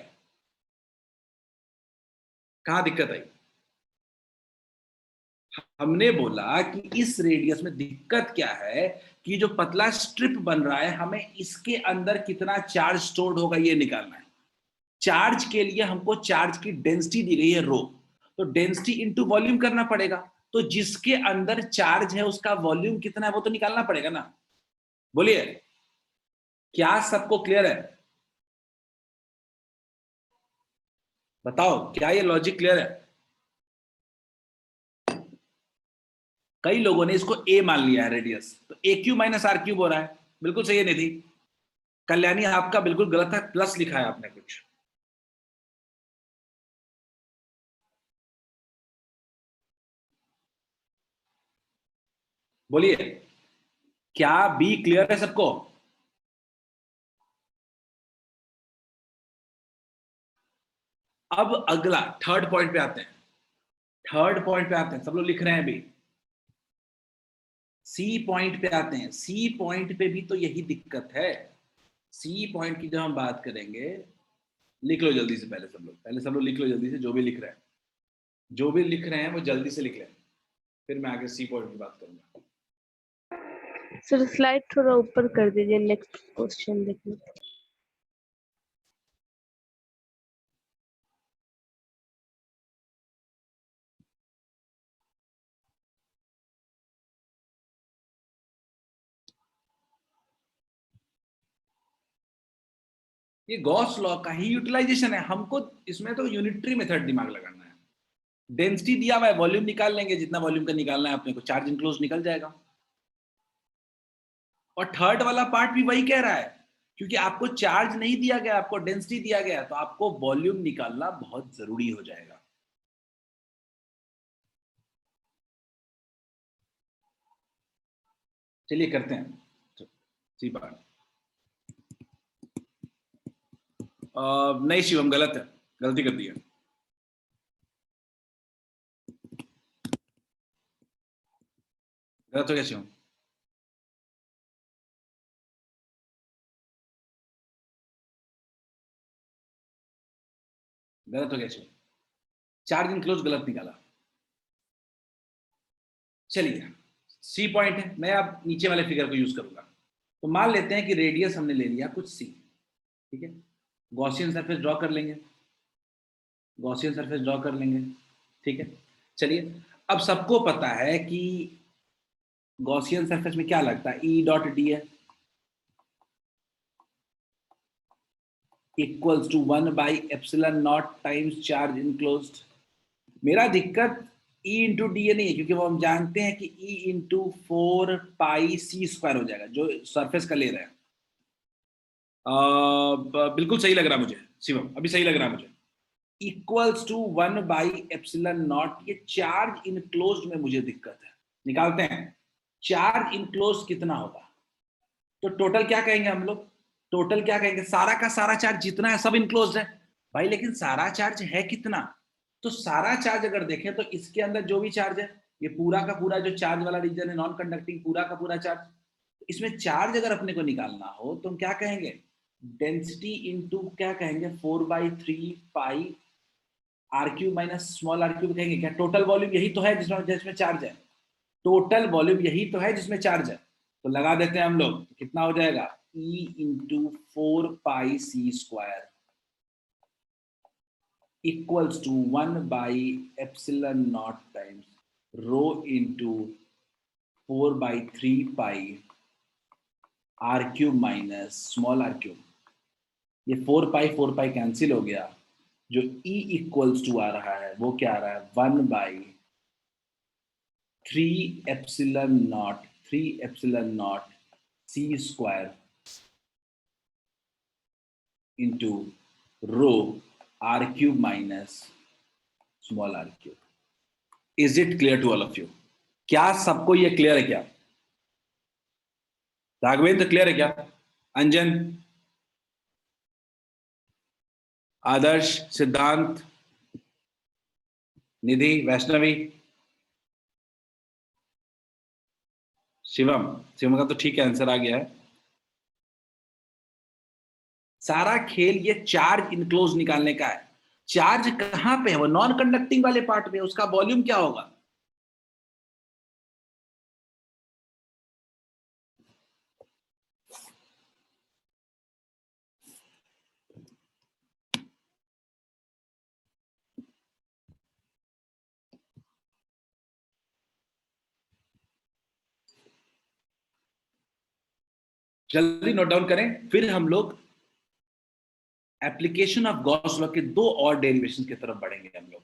कहां दिक्कत आई। हमने बोला कि इस रेडियस में दिक्कत क्या है कि जो पतला स्ट्रिप बन रहा है, हमें इसके अंदर कितना चार्ज स्टोर्ड होगा ये निकालना है। चार्ज के लिए हमको चार्ज की डेंसिटी दी गई है रो, तो डेंसिटी इंटू वॉल्यूम करना पड़ेगा। तो जिसके अंदर चार्ज है उसका वॉल्यूम कितना है वो तो निकालना पड़ेगा ना। बोलिए, क्या सबको क्लियर है, बताओ क्या ये लॉजिक क्लियर है। कई लोगों ने इसको ए मान लिया है रेडियस, तो ए क्यू माइनस आर क्यूब हो रहा है। बिल्कुल सही है निधि। कल्याणी, आपका बिल्कुल गलत है, प्लस लिखा है आपने कुछ। बोलिए, क्या बी क्लियर है सबको। अब अगला थर्ड पॉइंट पे आते हैं, थर्ड पॉइंट पे आते हैं, सब लोग लिख रहे हैं अभी। सी पॉइंट पे आते हैं, सी पॉइंट पे भी तो यही दिक्कत है। सी पॉइंट की जब हम बात करेंगे, लिख लो जल्दी से, पहले सब लोग, पहले सब लोग लिख लो जल्दी से, जो भी लिख रहे हैं, जो भी लिख रहे हैं वो जल्दी से लिख लें, फिर मैं आगे सी पॉइंट की बात करूंगा। सर स्लाइड थोड़ा ऊपर कर दीजिए, नेक्स्ट क्वेश्चन देखिए। ये गॉस लॉ का ही यूटिलाइजेशन है, हमको इसमें तो यूनिटरी मेथड दिमाग लगाना है। डेंसिटी दिया हुआ है, वॉल्यूम निकाल लेंगे, जितना वॉल्यूम का निकालना है अपने को, चार्ज इनक्लोज निकल जाएगा। और थर्ड वाला पार्ट भी वही कह रहा है, क्योंकि आपको चार्ज नहीं दिया गया, आपको डेंसिटी दिया गया, तो आपको वॉल्यूम निकालना बहुत जरूरी हो जाएगा। चलिए करते हैं सी पार्ट। नहीं शिवम, गलत है, गलती कर दी है। गलत हो गया शिवम। गलत हो गया शिवम, चार्ज इनक्लोज गलत निकाला। चलिए, सी पॉइंट है, मैं अब नीचे वाले फिगर को यूज करूंगा। तो मान लेते हैं कि रेडियस हमने ले लिया कुछ सी, ठीक है। गॉसियन सरफेस ड्रॉ कर लेंगे, गॉसियन सरफेस ड्रॉ कर लेंगे, ठीक है। चलिए, अब सबको पता है कि गॉसियन सरफेस में क्या लगता है, ई डॉट डी है equals to 1/ε0 times charge enclosed. मेरा दिक्कत ई इंटू डी नहीं है, क्योंकि वो हम जानते हैं कि ई इंटू 4πc² हो जाएगा, जो सरफेस का ले रहे हैं। बिल्कुल सही लग रहा मुझे शिवम, अभी सही लग रहा मुझे। इक्वल्स टू 1/ε0, ये चार्ज इनक्लोज्ड में मुझे दिक्कत है। निकालते हैं चार्ज इनक्लोज्ड कितना होगा। तो टोटल क्या कहेंगे हम लोग, टोटल क्या कहेंगे, सारा का सारा चार्ज जितना है सब इनक्लोज्ड है भाई, लेकिन सारा चार्ज है कितना। तो सारा चार्ज अगर देखें तो इसके अंदर जो भी चार्ज है, ये पूरा का पूरा जो चार्ज वाला रीजन है, नॉन कंडक्टिंग, पूरा का पूरा चार्ज, इसमें चार्ज अगर अपने को निकालना हो तो हम क्या कहेंगे, डेंसिटी इंटू क्या कहेंगे, 4/3 r cube minus small r cube कहेंगे क्या। टोटल वॉल्यूम यही तो है जिसमें चार्ज है, टोटल वॉल्यूम यही तो है जिसमें चार्ज है। तो लगा देते हैं हम लोग, तो कितना हो जाएगा, E into 4πc² equals to 1/ε0 times rho into 4/3 r cube minus small r cube. ये 4π कैंसिल हो गया, जो E इक्वल्स टू आ रहा है वो क्या आ रहा है, 1/3ε0 c² into rho r cube minus small r cube. Is it clear to all of you? क्या सबको ये क्लियर है क्या? राघवेंद्र क्लियर है क्या? अंजन, आदर्श, सिद्धांत, निधि, वैष्णवी, शिवम, शिवम का तो ठीक है, आंसर आ गया है। सारा खेल ये चार्ज इनक्लोज निकालने का है। चार्ज कहां पे है, वो नॉन कंडक्टिंग वाले पार्ट में, उसका वॉल्यूम क्या होगा। जल्दी नोट डाउन करें, फिर हम लोग एप्लीकेशन ऑफ गॉस लॉ के दो और डेरिवेशन की तरफ बढ़ेंगे हम लोग।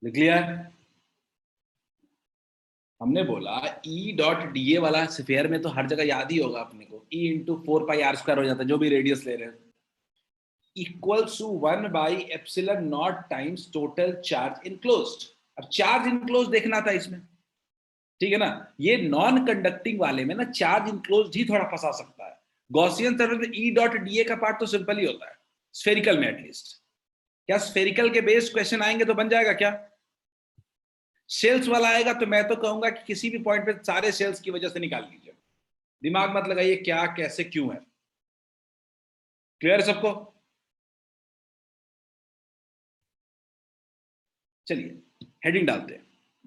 लिख लिया? हमने बोला ई डॉट डी ए वाला स्फीयर में तो हर जगह याद ही होगा अपने को, ई इंटू 4πr² हो जाता है, जो भी रेडियस ले रहे हैं, equals to 1/ε0 times total charge enclosed. अब चार्ज इनक्लोज देखना था इसमें, ठीक है ना। ये नॉन कंडक्टिंग वाले में ना चार्ज इनक्लोज ही थोड़ा फंसा सकता है। गॉसियन सरफेस में ई डॉट डी ए का पार्ट तो सिंपल ही होता है, स्फेरिकल में एटलीस्ट। क्या स्फेरिकल के बेस्ड क्वेश्चन आएंगे तो बन जाएगा क्या? सेल्स वाला आएगा तो मैं तो कहूंगा कि किसी भी पॉइंट पे सारे सेल्स की वजह से निकाल लीजिए, दिमाग मत लगाइए क्या कैसे क्यों है। क्लियर है सबको? चलिए हेडिंग डालते हैं,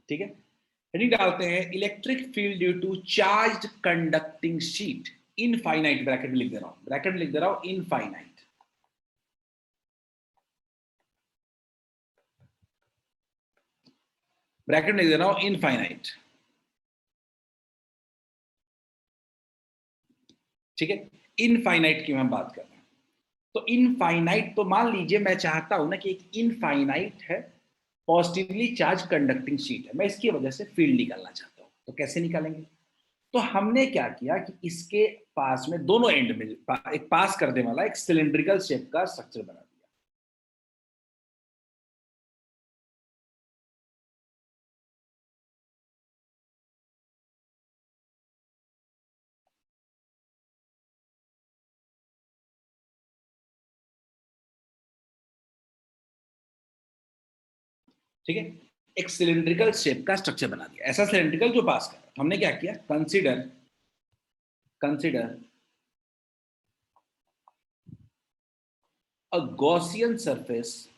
ठीक है। हेडिंग डालते हैं, electric field due to charge conducting sheet infinite, bracket में लिख दे रहा हूं, ब्रैकेट में लिख दे रहा हूं इनफाइनाइट, ब्रैकेट में लिख दे रहा हूं इनफाइनाइट, ठीक है। इनफाइनाइट की हम बात कर रहे हैं, तो इनफाइनाइट, तो मान लीजिए मैं चाहता हूं ना कि एक इनफाइनाइट है, पॉजिटिवली चार्ज कंडक्टिंग शीट है, मैं इसकी वजह से फील्ड निकालना चाहता हूं। तो कैसे निकालेंगे? तो हमने क्या किया कि इसके पास में दोनों एंड में एक पास करने वाला एक सिलिंड्रिकल शेप का स्ट्रक्चर बना दिया। ठीक है, एक सिलिंड्रिकल शेप का स्ट्रक्चर बना दिया। ऐसा सिलिंड्रिकल जो पास कर रहा है, हमने क्या किया, consider a Gaussian surface,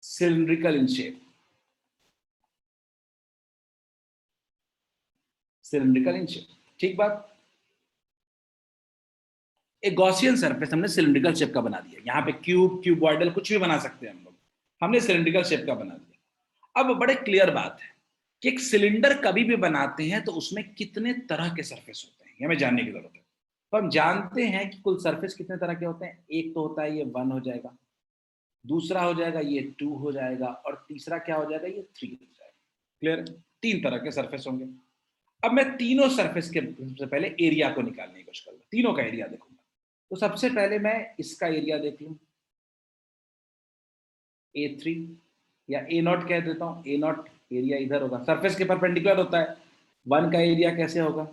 cylindrical in shape, ठीक बात। एक गॉसियन सरफेस हमने सिलिंड्रिकल शेप का बना दिया। यहाँ पे क्यूबॉइडल कुछ भी बना सकते हैं हम लोग, हमने सिलिंड्रिकल शेप का बना दिया। अब बड़े क्लियर बात है कि एक सिलेंडर कभी भी बनाते हैं तो उसमें कितने तरह के सरफेस होते हैं, ये हमें जानने की जरूरत है। तो हम जानते हैं कि कुल सरफेस कितने तरह के होते हैं। एक तो होता है ये 1 हो जाएगा, दूसरा हो जाएगा ये 2 हो जाएगा, और तीसरा क्या हो जाएगा, ये 3 हो जाएगा। क्लियर? 3 तरह के सरफेस होंगे। अब मैं तीनों सरफेस के सबसे पहले एरिया को निकालने की कोशिश करूंगा, तीनों का एरिया देखूंगा। तो सबसे पहले मैं इसका एरिया देख लूं, A3 या A0 कह देता हूं। A0 एरिया इधर होगा, सरफेस के परपेंडिकुलर होता है। 1 का एरिया कैसे होगा,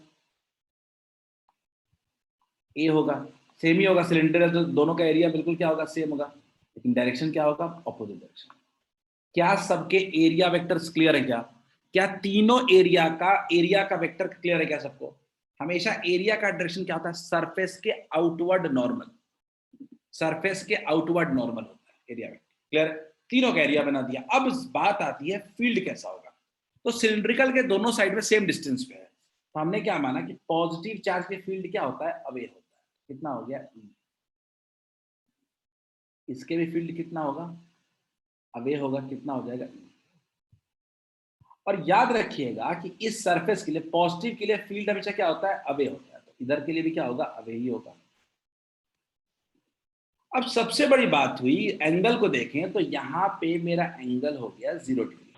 A होगा, सेम ही होगा, सिलेंडर है तो दोनों का एरिया बिल्कुल क्या होगा, सेम होगा, लेकिन डायरेक्शन क्या होगा, अपोजिट डायरेक्शन। क्या सबके एरिया वेक्टर्स क्लियर है? क्या तीनों एरिया का वेक्टर क्लियर है क्या सबको? हमेशा एरिया का डायरेक्शन क्या होता है, सरफेस के आउटवर्ड नॉर्मल, होता है एरिया वेक्टर। क्लियर? तीनों का एरिया बना दिया। अब बात आती है फील्ड कैसा होगा। तो सिलिंड्रिकल के दोनों साइड में सेम डिस्टेंस पे है, तो हमने क्या माना कि पॉजिटिव चार्ज के फील्ड क्या होता है, अवे होता है। कितना हो गया, E। इसके भी फील्ड कितना होगा, अवे होगा, कितना हो जाएगा, E। और याद रखिएगा कि इस सरफेस के लिए, पॉजिटिव के लिए फील्ड हमेशा क्या होता है, अवे होता है। तो इधर के लिए भी क्या होगा, अवे ही होगा। अब सबसे बड़ी बात हुई, एंगल को देखें तो यहां पे मेरा एंगल हो गया 0 डिग्री,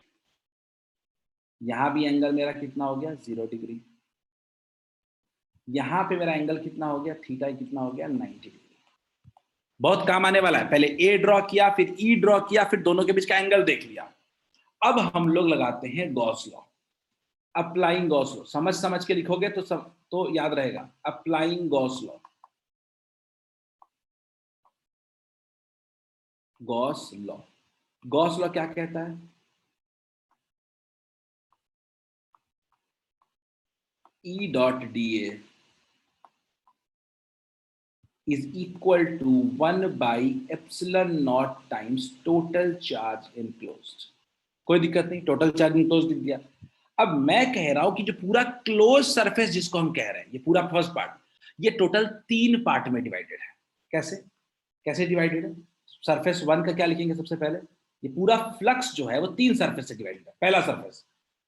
यहां भी एंगल मेरा कितना हो गया, 0 डिग्री। यहां पे मेरा एंगल कितना हो गया, थीटा कितना हो गया, 90 डिग्री। बहुत काम आने वाला है। पहले ए ड्रॉ किया, फिर ई ड्रॉ किया, फिर दोनों के बीच का एंगल देख लिया। अब हम लोग लगाते हैं Gauss law, applying Gauss law. समझ के लिखोगे तो याद रहेगा, applying Gauss law. Gauss law क्या कहता है, E dot dA is equal to 1 by epsilon naught times total charge enclosed। कोई दिक्कत नहीं, टोटल चार्ज इनक्लोज लिख दिया। अब मैं कह रहा हूं कि जो पूरा क्लोज सरफेस जिसको हम कह रहे हैं, ये पूरा फर्स्ट पार्ट, ये टोटल 3 पार्ट में डिवाइडेड है। कैसे डिवाइडेड है? सरफेस 1 का क्या लिखेंगे सबसे पहले, ये पूरा फ्लक्स जो है वो 3 सरफेस से डिवाइडेड है। पहला surface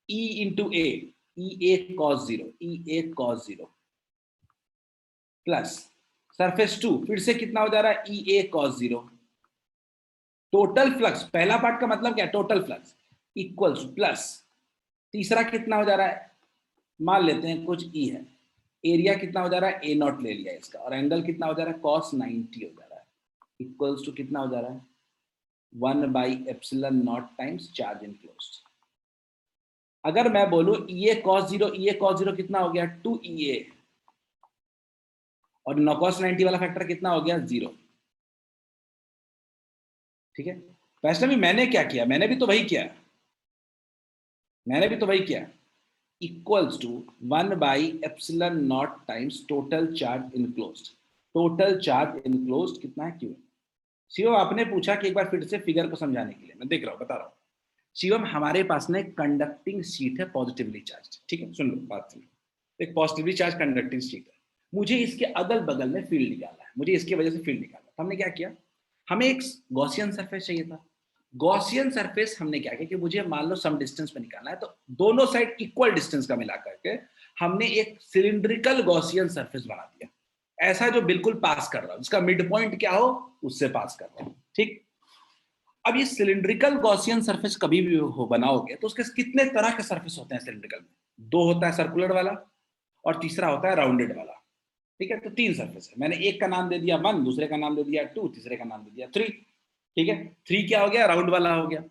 E into A, E A cos 0 plus surface 2, फिर से कितना हो जा रहा है, E A cos 0। Total flux, पहला पार्ट का मतलब क्या है, टोटल फ्लक्स इक्वल्स प्लस तीसरा कितना हो जा रहा है, मान लेते हैं कुछ E है, एरिया कितना हो जा रहा है, A0 ले लिया इसका, और एंगल कितना हो जा रहा है, cos 90 हो जा रहा है, इक्वल्स टू कितना हो जा रहा है, 1 by epsilon naught times charge enclosed. अगर मैं बोलूं E A cos 0 कितना हो गया, 2EA, और cos 90 वाला फैक्टर कितना हो गया, 0। ठीक है, वैष्णवी मैंने क्या किया, मैंने भी तो वही किया, equals to 1 by epsilon naught times total charge enclosed कितना है, क्यू। शिवम आपने पूछा कि एक बार फिर से फिगर को समझाने के लिए, मैं देख रहा हूं, बता रहा हूं। शिवम हमारे पास ना एक कंडक्टिंग शीट है, पॉजिटिवली चार्ज। ठीक है, सुन लो बात सुनो, एक पॉजिटिवली चार्ज कंडक्टिंग शीट है, मुझे इसके अगल बगल में फील्ड निकालना है, मुझे इसकी वजह से फील्ड निकालना। तो हमने क्या किया, हमें एक गॉसियन सरफेस चाहिए था। गॉसियन सरफेस हमने क्या किया कि मुझे मान लो सम डिस्टेंस पे निकालना है, तो दोनों साइड इक्वल डिस्टेंस का मिला करके हमने एक सिलिंड्रिकल गॉसियन सरफेस बना दिया, ऐसा जो बिल्कुल पास कर रहा हो, जिसका मिड पॉइंट क्या हो उससे पास कर रहा हो, ठीक। अब ये सिलिंड्रिकल गॉसियन सरफेस कभी भी हो बनाओगे तो उसके कितने तरह के सरफेस होते हैं सिलिंड्रिकल में? दो होता है सर्कुलर वाला और तीसरा होता है राउंडेड वाला, ठीक है। तो तीन सरफेस है, मैंने एक का नाम दे दिया 1, दूसरे का नाम दे दिया 2, तीसरे का नाम दे दिया 3, ठीक है। 3 क्या हो गया? राउंड वाला हो गया।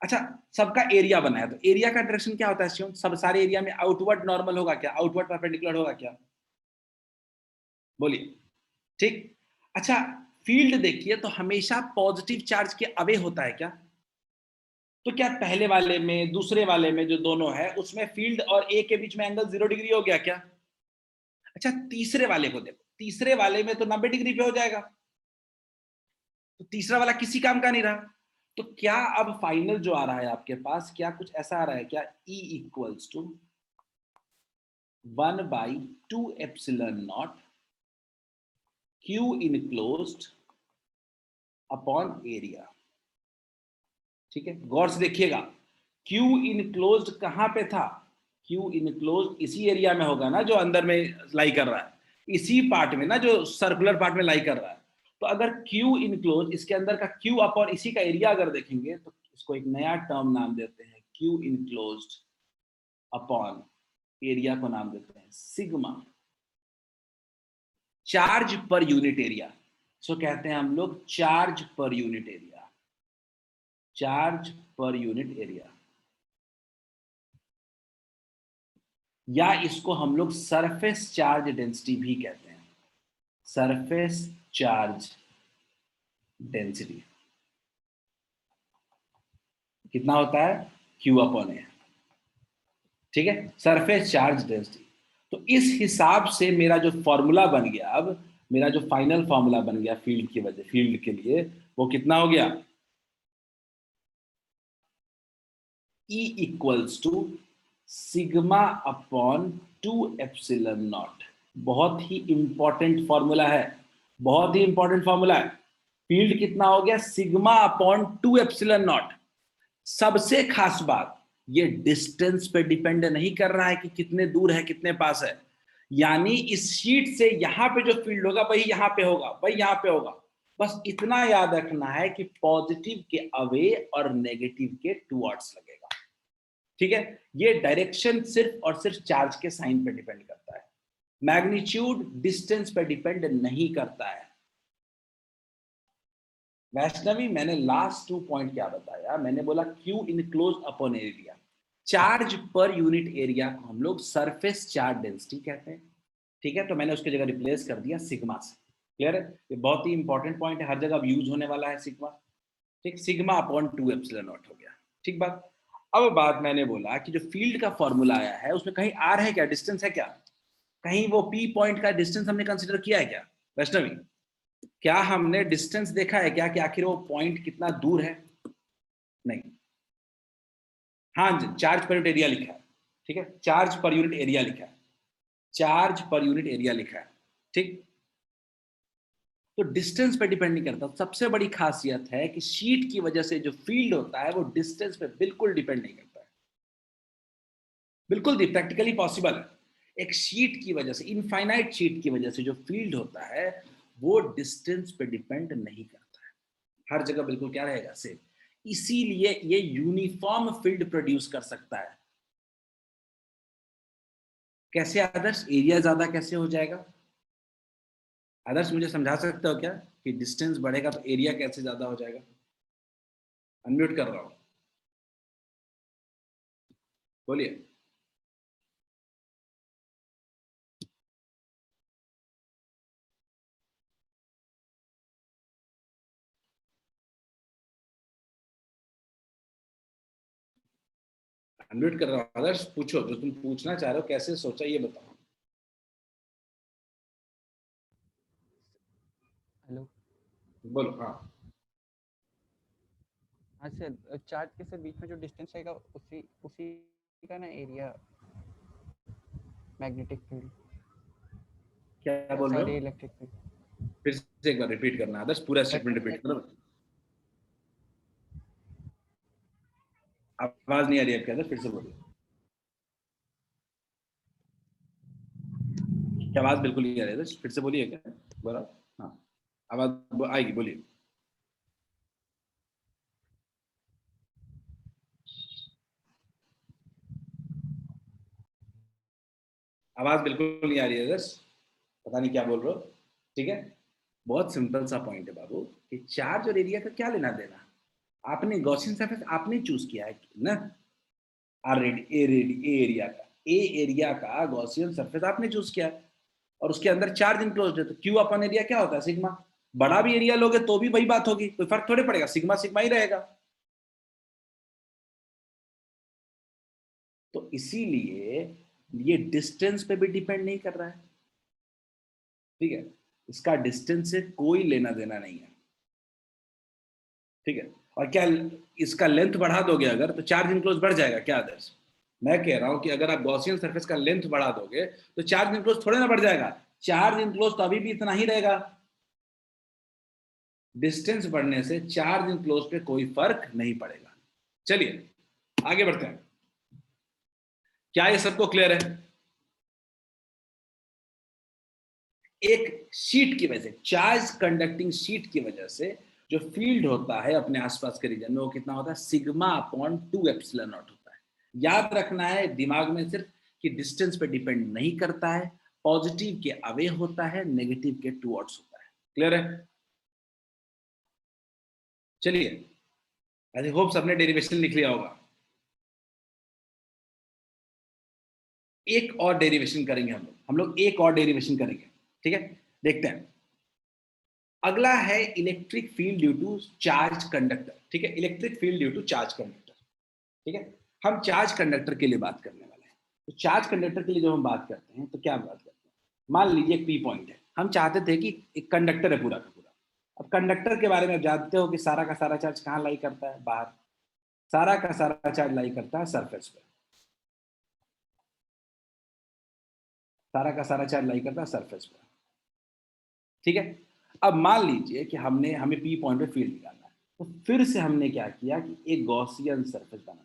अच्छा, सबका एरिया बनाया, तो एरिया का डायरेक्शन क्या होता है शिवम? सब सारे एरिया में आउटवर्ड नॉर्मल होगा क्या? आउटवर्ड परपेंडिकुलर होगा क्या? बोलिए, ठीक। अच्छा, फील्ड देखिए तो हमेशा पॉजिटिव चार्ज के अवे होता है क्या? तो क्या पहले वाले में दूसरे वाले में जो दोनों है उसमें फील्ड और ए के बीच में एंगल 0 डिग्री हो गया क्या? अच्छा, तीसरे वाले को देखो, तीसरे वाले में तो 90 डिग्री पे हो जाएगा, तो तीसरा वाला किसी काम का नहीं रहा। तो क्या अब फाइनल जो आ रहा है आपके पास, क्या कुछ ऐसा आ रहा है क्या? E equals to 1/2 epsilon naught Q enclosed upon area, ठीक है। गौर से देखिएगा, Q इनक्लोज्ड कहां पे था? Q इनक्लोज्ड इसी एरिया में होगा ना जो अंदर में लाई कर रहा है, इसी पार्ट में ना जो सर्कुलर पार्ट में लाई कर रहा है। तो अगर Q इनक्लोज, इसके अंदर का Q अपॉन इसी का एरिया अगर देखेंगे तो इसको एक नया टर्म नाम देते हैं, Q इनक्लोज्ड अपॉन एरिया को नाम देते हैं sigma, charge per unit area. So कहते हैं हम लोग charge per unit area, charge per unit area, या इसको हम लोग सरफेस चार्ज डेंसिटी भी कहते हैं, सरफेस चार्ज डेंसिटी। कितना होता है? Q अपॉन ए, ठीक है, सरफेस चार्ज डेंसिटी। तो इस हिसाब से मेरा जो फॉर्मूला बन गया, अब मेरा जो फाइनल फॉर्मूला बन गया फील्ड की वजह, फील्ड के लिए, वो कितना हो गया? E equals to sigma upon 2 epsilon naught. बहुत ही इंपॉर्टेंट फॉर्मूला है, बहुत ही इंपॉर्टेंट फॉर्मूला है। फील्ड कितना हो गया? Sigma upon 2 epsilon naught. सबसे खास बात, ये डिस्टेंस पे डिपेंड नहीं कर रहा है कि कितने दूर है कितने पास है, यानी इस शीट से यहां पे जो फील्ड होगा वही यहां पे होगा, वही यहां पे होगा। बस इतना याद रखना है कि पॉजिटिव के अवे और नेगेटिव के टुवर्ड्स लगेगा, ठीक है। ये डायरेक्शन सिर्फ और सिर्फ चार्ज के साइन पे डिपेंड करता है, मैग्नीट्यूड डिस्टेंस पे डिपेंड नहीं करता है। वैष्णवी, मैंने लास्ट 2 पॉइंट क्या बताया? मैंने बोला Q enclose upon area, charge per unit area को हम लोग सरफेस चार्ज डेंसिटी कहते हैं, ठीक है। तो मैंने उसकी जगह रिप्लेस कर दिया सिग्मा से। क्लियर है? ये बहुत ही इंपॉर्टेंट पॉइंट है, हर जगह यूज होने वाला है सिग्मा, ठीक। सिग्मा अपॉन 2 एप्सिलॉन नॉट हो गया, ठीक बात। अब बात मैंने बोला कि जो फील्ड का फॉर्मूला आया है उसमें कहीं आर है क्या? डिस्टेंस है क्या? कहीं वो पी पॉइंट का डिस्टेंस हमने कंसिडर किया है क्या? वैष्णवी, क्या हमने डिस्टेंस देखा है क्या कि आखिर वो पॉइंट कितना दूर है? नहीं। हाँ जी, चार्ज पर यूनिट एरिया लिखा है, ठीक है, चार्ज पर यूनिट एरिया लिखा है, चार्ज पर यूनिट एरिया लिखा है, ठीक। तो डिस्टेंस पे डिपेंड नहीं करता। सबसे बड़ी खासियत है कि शीट की वजह से जो फील्ड होता है वो डिस्टेंस पे बिल्कुल डिपेंड नहीं करता है, बिल्कुल भी प्रैक्टिकली पॉसिबल है। एक शीट की वजह से, इनफाइनाइट शीट की वजह से जो फील्ड होता है वो डिस्टेंस पे डिपेंड नहीं करता है, हर जगह बिल्कुल क्या रहेगा? सेम। इसीलिए ये यूनिफॉर्म फील्ड प्रोड्यूस कर सकता है। कैसे आदर्श? एरिया ज्यादा कैसे हो जाएगा? आदर्श मुझे समझा सकते हो क्या कि डिस्टेंस बढ़ेगा तो एरिया कैसे ज्यादा हो जाएगा? अनम्यूट कर रहा हूं, बोलिए। अनम्यूट कर रहा हूं आदर्श, पूछो जो तुम पूछना चाह रहे हो, कैसे सोचा ये बताओ। हेलो। बोलो। हाँ, हाँ सर, चार्ज के सर बीच में जो डिस्टेंस रहेगा उसी उसी का ना एरिया, मैग्नेटिक फील्ड, क्या बोल रहे सॉरी हो? Electric field. फिर से एक बार रिपीट करना आदर्श, पूरा स्टेटमेंट रिपीट करो। आवाज नहीं आ रही है आपकी आदर्श, फिर से बोलिए। क्या आवाज बिल्कुल नहीं आ रही है? फिर से बोलिए क्या बोला? हाँ आवाज आएगी, बोलिए। आवाज बिल्कुल नहीं आ रही है दर्श, पता नहीं क्या बोल रहे हो। ठीक है, बहुत सिंपल सा पॉइंट है बाबू कि चार्ज और एरिया का क्या लेना देना। आपने गॉसियन सरफेस आपने चूज किया है ना, r ready a ready a area का, ए एरिया का गॉसियन सरफेस आपने चूज किया है और उसके अंदर चार्ज इनक्लोज्ड है, तो क्यू अपन एरिया क्या होता है? सिग्मा। बड़ा भी एरिया लोगे तो भी वही बात होगी, कोई फर्क थोड़े पड़ेगा, सिग्मा सिग्मा ही रहेगा। तो इसीलिए ये डिस्टेंस पे भी डिपेंड नहीं कर रहा है, ठीक है, इसका डिस्टेंस से कोई लेना देना नहीं है, ठीक है। और क्या इसका लेंथ बढ़ा दोगे अगर तो चार्ज इनक्लोज बढ़ जाएगा क्या आदर्श? मैं कह रहा हूं कि अगर आप गॉसियन सरफेस का लेंथ बढ़ा दोगे तो चार्ज इनक्लोज थोड़े ना बढ़ जाएगा, चार्ज इनक्लोज तो अभी भी इतना ही रहेगा। डिस्टेंस बढ़ने से चार्ज इनक्लोज पे कोई फर्क नहीं पड़ेगा। चलिए आगे बढ़ते हैं, क्या ये सबको क्लियर है? एक शीट की वजह से, चार्ज कंडक्टिंग शीट की वजह से जो फील्ड होता है अपने आसपास के रीजन में वो कितना होता है? सिग्मा अपॉन 2 एप्सिलॉन नॉट होता है। याद रखना है दिमाग में सिर्फ कि डिस्टेंस पे डिपेंड नहीं करता है, पॉजिटिव के अवे होता है, नेगेटिव के टुवर्ड्स होता है। क्लियर है? चलिए, आई होप सबने डेरिवेशन लिख लिया होगा। एक और डेरिवेशन करेंगे हम लोग एक और डेरिवेशन करेंगे, ठीक है। देखते हैं, अगला है electric field due to charge conductor, ठीक है, electric field due to charge conductor, ठीक है। हम चार्ज कंडक्टर के लिए बात करने वाले हैं। तो चार्ज कंडक्टर के लिए जब हम बात करते हैं तो क्या बात करते हैं? मान लीजिए एक पी पॉइंट है, हम चाहते थे कि एक कंडक्टर है पूरा का पूरा। अब कंडक्टर के बारे में जानते हो कि सारा का सारा चार्ज कहाँ लाई करता है? बाहर। सारा का सारा चार्ज लाई करता है सरफेस पे, सारा का सारा चार्ज लाई करता है सरफेस पे, ठीक है। अब मान लीजिए कि हमें पी पॉइंट पे फील्ड निकालना है, तो फिर से हमने क्या किया कि एक गॉसियन सरफेस बना,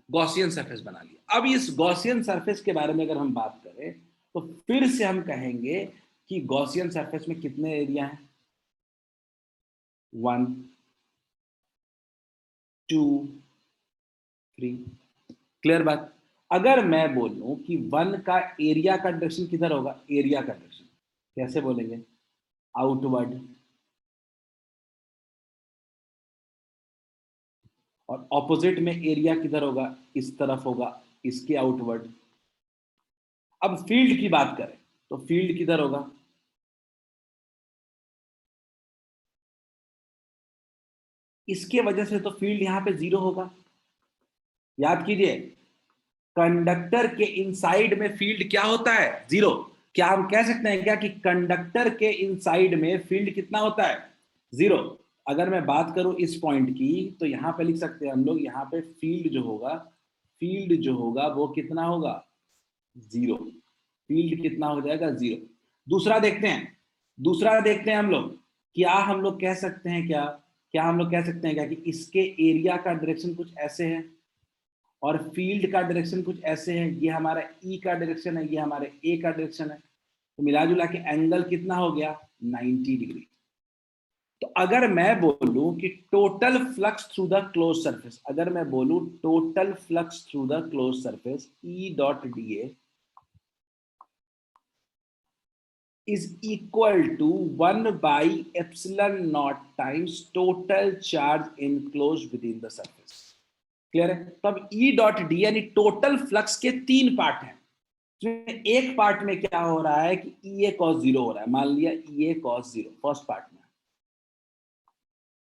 गॉसियन सरफेस बना लिया। अब इस गॉसियन सरफेस के बारे में अगर हम बात करें तो फिर से हम कहेंगे कि गॉसियन सरफेस में कितने एरिया हैं? 1 2 3। क्लियर बात? अगर मैं बोलूं कि 1 का एरिया का डायरेक्शन किधर होगा? एरिया का डायरेक्शन कैसे बोलेंगे? आउटवर्ड। और ऑपोजिट में एरिया किधर होगा? इस तरफ होगा, इसके आउटवर्ड। अब फील्ड की बात करें तो फील्ड किधर होगा? इसके वजह से तो फील्ड यहां पे 0 होगा। याद कीजिए, कंडक्टर के इनसाइड में फील्ड क्या होता है? 0। क्या हम कह सकते हैं क्या कि कंडक्टर के इनसाइड में फील्ड कितना होता है? 0। अगर मैं बात करूं इस पॉइंट की तो यहां पे लिख सकते हैं हम लोग, यहां पे फील्ड जो होगा वो कितना होगा? 0। फील्ड कितना हो जाएगा? 0। दूसरा देखते हैं हम लोग, क्या हम लोग कह सकते हैं क्या हम लोग कह सकते हैं क्या कि इसके एरिया का डायरेक्शन कुछ ऐसे है और फील्ड का डायरेक्शन कुछ ऐसे है? ये हमारा ई का डायरेक्शन है, ये हमारे ए का डायरेक्शन है, तो मिला जुला के एंगल कितना हो गया? 90 डिग्री। तो अगर मैं बोलूं कि total flux through the close surface, अगर मैं बोलूं total flux through the close surface E dot d A is equal to 1 by epsilon naught times total charge enclosed within the surface। Clear है? तो अब E डॉट डी यानी total flux के 3 part हैं। एक पार्ट में क्या हो रहा है कि E A cos 0 हो रहा है, मान लिया E A cos 0 first part में।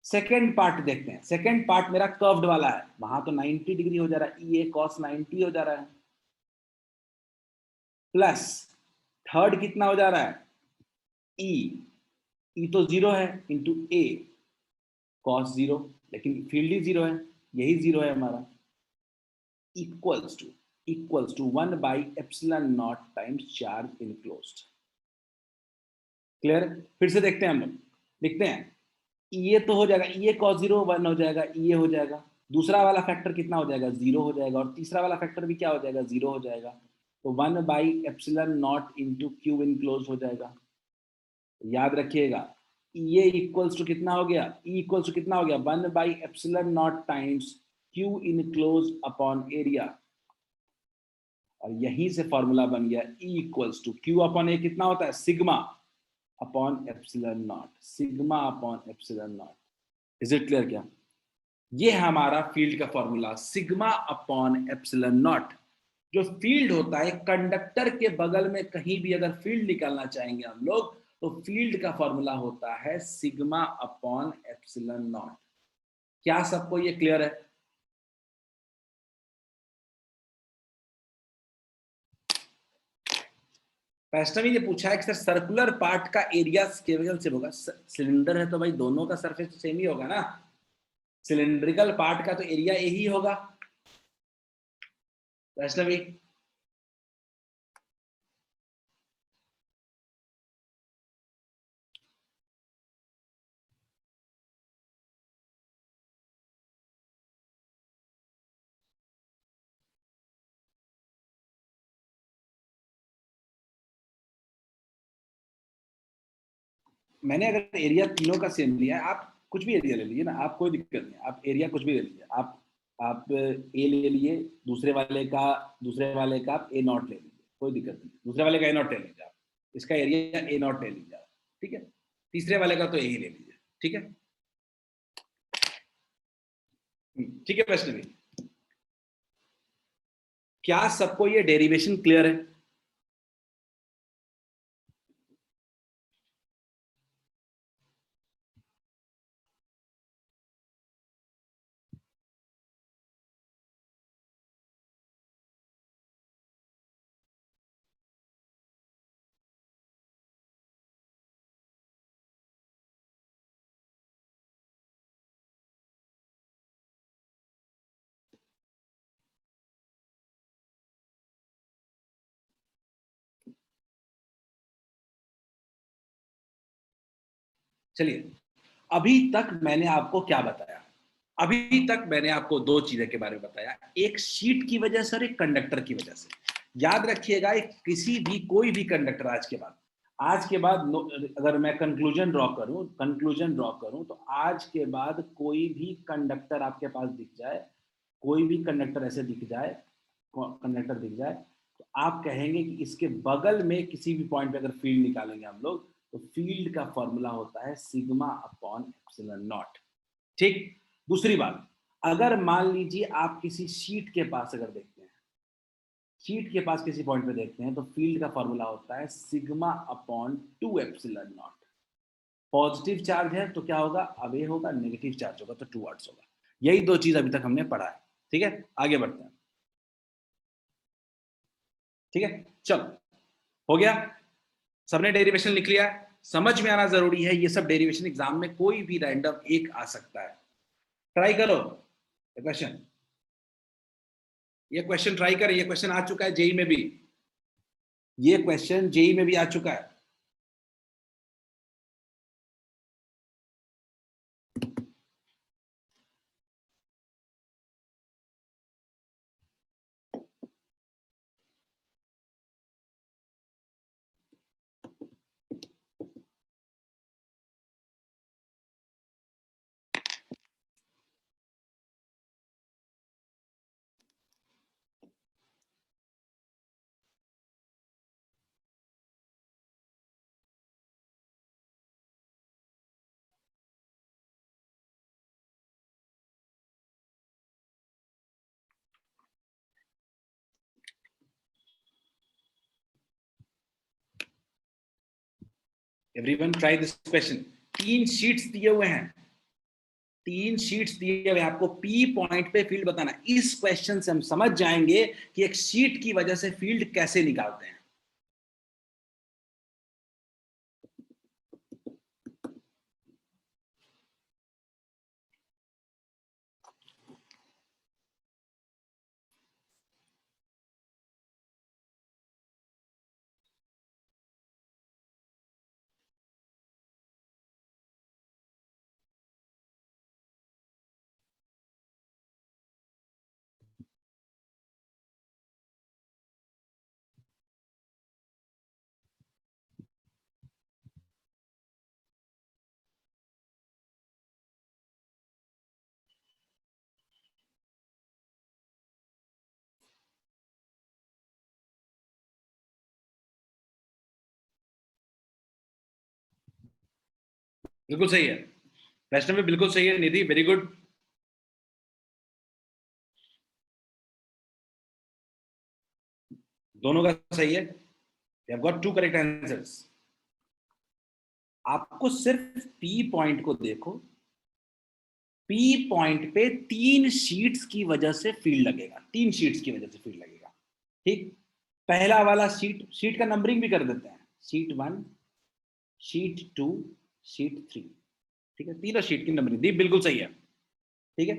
सेकेंड पार्ट देखते हैं, सेकेंड पार्ट मेरा कर्व्ड वाला है, वहां तो 90 डिग्री हो जा रहा है, E A cos 90 हो जा रहा है, प्लस थर्ड कितना हो जा रहा है? ई तो 0 है इंटू ए cos 0, लेकिन फील्ड ही 0 है, यही 0 है हमारा, equals to 1 by epsilon naught times charge enclosed। Clear? फिर से देखते हैं हम लोग, लिखते हैं ये तो हो जाएगा, ये cos 0 1 हो जाएगा, ये हो जाएगा, दूसरा वाला फैक्टर कितना हो जाएगा, 0 हो जाएगा, और तीसरा वाला फैक्टर भी क्या हो जाएगा, 0 हो जाएगा। तो 1/ε0 इंटू क्यू इनक्लोज हो जाएगा। याद रखिएगा ये इक्वल्स टू कितना हो गया, ई इक्वल्स टू कितना हो गया, 1/ε0 times Q enclose upon area, और यहीं से फॉर्मूला बन गया E equals to Q upon A कितना होता है, sigma upon epsilon naught, sigma upon epsilon naught. Is it clear क्या? ये हमारा फील्ड का फॉर्मूला, सिग्मा अपॉन एप्सिलॉन नॉट। जो फील्ड होता है कंडक्टर के बगल में कहीं भी अगर फील्ड निकालना चाहेंगे हम लोग, तो फील्ड का फॉर्मूला होता है सिग्मा अपॉन एप्सिलॉन नॉट। क्या सबको ये क्लियर है? वैष्णवी ने पूछा है कि सर सर्कुलर पार्ट का एरिया केवल से होगा, सिलेंडर है तो भाई दोनों का सरफेस तो सेम ही होगा ना, सिलेंड्रिकल पार्ट का तो एरिया यही होगा। वैष्णवी मैंने अगर एरिया तीनों का सेम लिया है, आप कुछ भी एरिया ले लीजिए ना, आप कोई दिक्कत नहीं, आप एरिया कुछ भी ले लीजिए, आप ए ले लिए, दूसरे वाले का आप ए नॉट ले लीजिए, कोई दिक्कत नहीं, दूसरे वाले का ए नॉट ले लीजिए आप, इसका एरिया ए नॉट ले लीजिए आप, ठीक है, तीसरे वाले का तो ए ही ले लीजिए, ठीक है। ठीक है वैष्णवी, क्या सबको ये डेरिवेशन क्लियर है? चलिए, अभी तक मैंने आपको क्या बताया, अभी तक मैंने आपको दो चीजें के बारे में बताया, एक शीट की वजह से और एक कंडक्टर की वजह से। याद रखिएगा, किसी भी कोई भी कंडक्टर आज के बाद अगर मैं कंक्लूजन ड्रॉ करूं तो आज के बाद कोई भी कंडक्टर आपके पास दिख जाए, कोई भी कंडक्टर ऐसे दिख जाए, कंडक्टर दिख जाए, तो आप कहेंगे कि इसके बगल में किसी भी पॉइंट पे अगर फील्ड निकालेंगे हम लोग, तो फील्ड का फॉर्मूला होता है सिग्मा अपॉन एप्सिलॉन नॉट। ठीक। दूसरी बात, अगर मान लीजिए आप किसी शीट के पास अगर देखते हैं, शीट के पास किसी पॉइंट पे देखते हैं, तो फील्ड का फॉर्मूला होता है sigma upon 2 epsilon not. Positive charge है तो क्या होगा, अवे होगा, नेगेटिव चार्ज होगा तो टूवर्ड्स होगा। यही दो चीज अभी तक हमने पढ़ा है, ठीक है, आगे बढ़ते हैं। ठीक है, चलो, हो गया, सबने डेरिवेशन लिख लिया, समझ में आना जरूरी है, ये सब डेरिवेशन एग्जाम में कोई भी रैंडम एक आ सकता है। ट्राई करो क्वेश्चन, ये क्वेश्चन ट्राई करें, ये क्वेश्चन आ चुका है जेई में भी, ये क्वेश्चन जेई में भी आ चुका है। Everyone try this question. तीन शीट्स दिए हुए हैं, तीन शीट्स दिए हुए, आपको पी पॉइंट पे फील्ड बताना। इस क्वेश्चन से हम समझ जाएंगे कि एक शीट की वजह से फील्ड कैसे निकालते हैं। बिल्कुल सही है, वैष्णवी बिल्कुल सही है, निधि वेरी गुड। दोनों का सही है, you have got 2 correct answers. आपको सिर्फ पी पॉइंट को देखो, पी पॉइंट पे 3 शीट्स की वजह से फील्ड लगेगा, 3 शीट्स की वजह से फील्ड लगेगा। ठीक, पहला वाला शीट का नंबरिंग भी कर देते हैं, शीट 1, शीट 2, शीट 3। ठीक है, तीनों शीट की नंबरिंग दी, बिल्कुल सही है। ठीक है,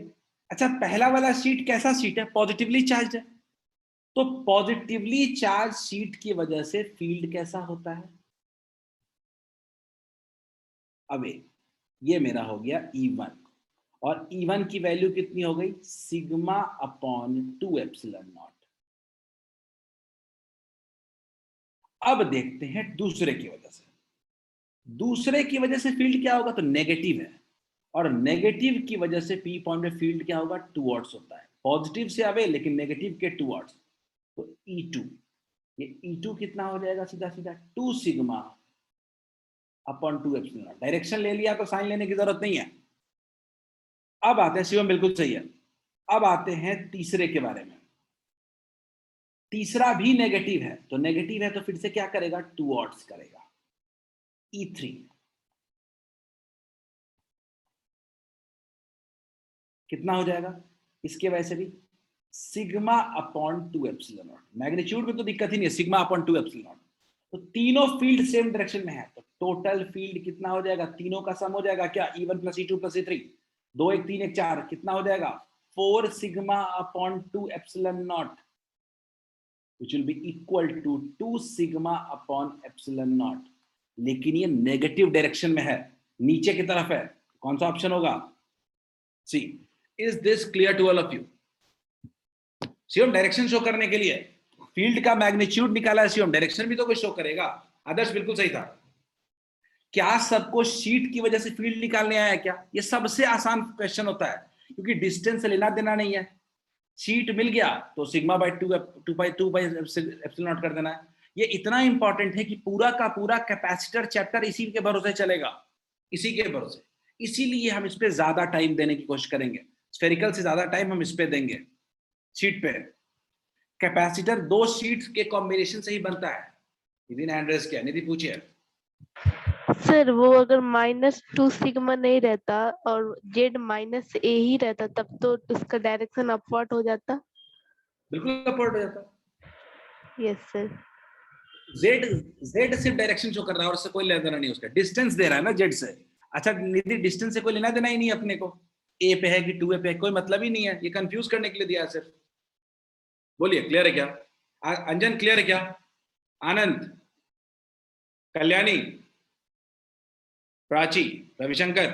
अच्छा पहला वाला शीट कैसा शीट है? पॉजिटिवली चार्ज है, तो पॉजिटिवली चार्ज शीट की वजह से फील्ड कैसा होता है? अब ये मेरा हो गया E1, और E1 की वैल्यू कितनी हो गई? Sigma upon 2 epsilon not. अब देखते हैं दूसरे की वजह से, दूसरे की वजह से फील्ड क्या होगा? तो नेगेटिव है, और नेगेटिव की वजह से पी पॉइंट में फील्ड क्या होगा? टूवर्ड्स होता है, पॉजिटिव से अवे लेकिन नेगेटिव के टूवर्ड्स, तो E2। ये E2 कितना हो जाएगा? सीधा सीधा 2 sigma upon 2 epsilon not. Direction ले लिया तो साइन लेने की जरूरत नहीं है। अब आते हैं, शिवम बिल्कुल सही है। अब आते हैं तीसरे के बारे में, तीसरा भी नेगेटिव है, तो नेगेटिव है तो फिर से क्या करेगा? टूवर्ड्स करेगा, E3। कितना हो जाएगा? इसके वजह से भी sigma upon 2 epsilon not. Magnitude में तो दिक्कत ही नहीं है, सिग्मा अपॉन 2 एप्सिलॉन नॉट। तो तीनों फील्ड सेम डायरेक्शन में है, तो टोटल फील्ड कितना हो जाएगा? तीनों का सम हो जाएगा क्या? E1 plus E2 plus E3, 2 1 3 1 4, कितना हो जाएगा? 4 sigma upon 2 epsilon not, which will be equal to 2 sigma upon epsilon not. लेकिन ये नेगेटिव डायरेक्शन में है, नीचे की तरफ है, कौन सा ऑप्शन होगा? C. Is this clear to all of you? Shivam direction show करने के लिए फील्ड का मैग्नीट्यूड निकाला है, शिवम डायरेक्शन भी तो कुछ शो करेगा। आदर्श बिल्कुल सही था। क्या सबको शीट की वजह से फील्ड निकालने आया क्या? ये सबसे आसान क्वेश्चन होता है, क्योंकि डिस्टेंस से लेना देना नहीं है। शीट मिल गया तो sigma by 2 by epsilon not कर देना है। ये इतना इंपॉर्टेंट है कि पूरा का पूरा कैपेसिटर चैप्टर इसी के भरोसे चलेगा, इसी के भरोसे। इसीलिए हम इस पे ज्यादा टाइम देने की कोशिश करेंगे, स्फेरिकल से ज्यादा टाइम हम इस पे देंगे। शीट पे कैपेसिटर 2 शीट्स के कॉम्बिनेशन से ही बनता है। निधि ने हैंड रेज किया, निधि पूछिए। सर वो अगर -2 सिग्मा नहीं रहता और जेड -a ही रहता तब तो उसका डायरेक्शन अपवर्ड हो जाता। बिल्कुल अपवर्ड हो जाता। Yes sir. जेड जेड सिर्फ डायरेक्शन शो कर रहा है और उससे कोई लेना देना नहीं, उसका डिस्टेंस दे रहा है ना जेड से। अच्छा निधि, डिस्टेंस से कोई लेना देना ही नहीं अपने को, ए पे है कि 2a पे है, कोई मतलब ही नहीं है, ये कंफ्यूज करने के लिए दिया है सिर्फ। बोलिए क्लियर है क्या? अंजन क्लियर है क्या? आनंद, कल्याणी, प्राची, रविशंकर,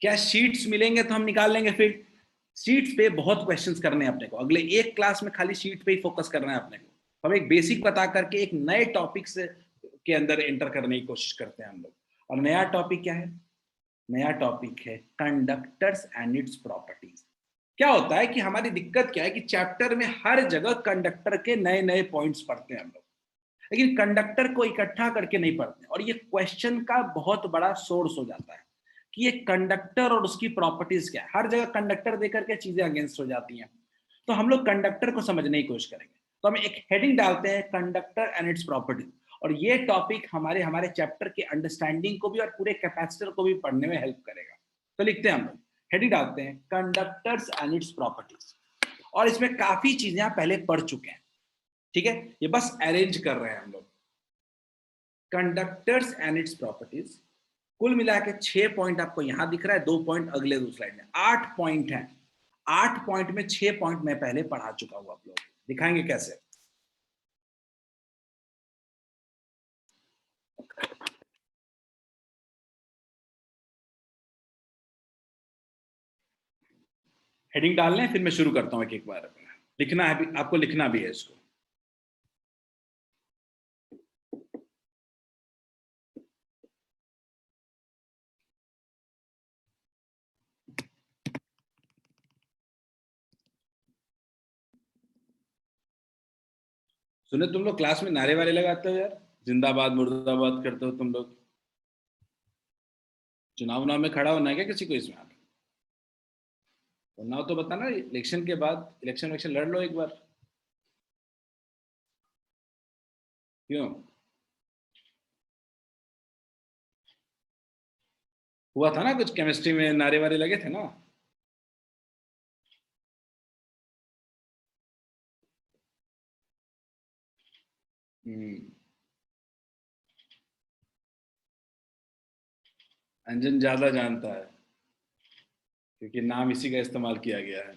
क्या शीट्स मिलेंगे तो हम निकाल लेंगे फिर? शीट्स पे बहुत क्वेश्चंस करने हैं अपने को, अगले एक क्लास में खाली शीट पे ही फोकस करना है अपने को। हम एक बेसिक बता करके एक नए टॉपिक से के अंदर एंटर करने की कोशिश करते हैं हम लोग। और नया टॉपिक क्या है? नया टॉपिक है कंडक्टर्स एंड इट्स प्रॉपर्टीज। क्या होता है कि हमारी दिक्कत क्या है कि चैप्टर में हर जगह कंडक्टर के नए नए पॉइंट्स पढ़ते हैं हम लोग, लेकिन कंडक्टर को इकट्ठा करके नहीं पढ़ते, और ये क्वेश्चन का बहुत बड़ा सोर्स हो जाता है कि ये कंडक्टर और उसकी प्रॉपर्टीज क्या है। हर जगह कंडक्टर देकर के चीजें अगेंस्ट हो जाती हैं, तो हम लोग कंडक्टर को समझने की कोशिश करेंगे। तो हम एक हेडिंग डालते हैं, कंडक्टर एंड इट्स प्रॉपर्टीज, और ये टॉपिक हमारे हमारे चैप्टर के अंडरस्टैंडिंग को भी और पूरे कैपेसिटर को भी पढ़ने में हेल्प करेगा। तो लिखते हैं हम लोग, हेडिंग डालते हैं कंडक्टर्स एंड इट्स प्रॉपर्टीज, और इसमें काफी चीजें आप पहले पढ़ चुके हैं। ठीक है, ये बस अरेंज कर रहे हैं हम लोग। कंडक्टर्स एंड इट्स प्रॉपर्टीज, कुल मिला के 6 पॉइंट आपको यहां दिख रहा है, 2 पॉइंट अगले 2 स्लाइड में, 8 पॉइंट है। 8 पॉइंट में 6 पॉइंट मैं पहले पढ़ा चुका हूं, आप लोग दिखाएंगे कैसे। हेडिंग डालने फिर मैं शुरू करता हूं एक एक बार। लिखना है, आपको लिखना भी है इसको। सुने तुम लोग क्लास में नारे वारे लगाते हो यार। जिंदाबाद मुर्दाबाद करते हो तुम लोग? चुनाव में खड़ा होना है क्या किसी को इसमें? होना तो बताना, इलेक्शन के बाद इलेक्शन लड़ लो एक बार। क्यों? हुआ था ना कुछ, केमिस्ट्री में नारे वारे लगे थे ना? अंजन ज्यादा जानता है क्योंकि नाम इसी का इस्तेमाल किया गया है।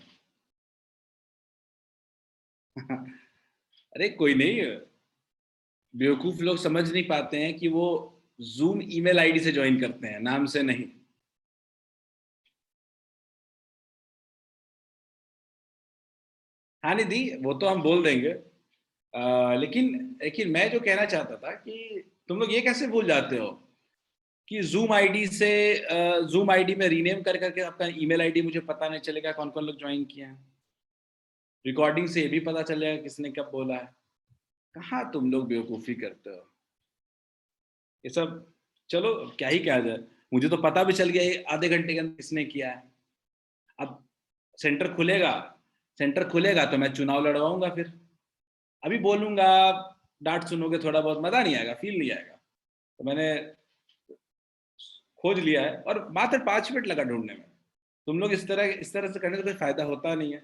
अरे कोई नहीं, बेवकूफ लोग समझ नहीं पाते हैं कि वो जूम ईमेल आईडी से ज्वाइन करते हैं, नाम से नहीं। हाँ निधि, वो तो हम बोल देंगे। लेकिन लेकिन मैं जो कहना चाहता था कि तुम लोग ये कैसे भूल जाते हो कि जूम आईडी से, जूम आईडी में रीनेम कर करके आपका ईमेल आईडी मुझे पता नहीं चलेगा कौन कौन लोग ज्वाइन किए हैं। रिकॉर्डिंग से ये भी पता चलेगा किसने कब बोला है। कहाँ तुम लोग बेवकूफ़ी करते हो ये सब। चलो क्या ही कहा जाए, मुझे तो पता भी चल गया ये आधे घंटे के अंदर किसने किया है। अब सेंटर खुलेगा, सेंटर खुलेगा तो मैं चुनाव लड़वाऊंगा, फिर अभी बोलूंगा, डांट सुनोगे, थोड़ा बहुत मजा नहीं आएगा, फील नहीं आएगा। तो मैंने खोज लिया है और मात्र 5 मिनट लगा ढूंढने में। तुम लोग इस तरह से करने से कोई फायदा होता नहीं है।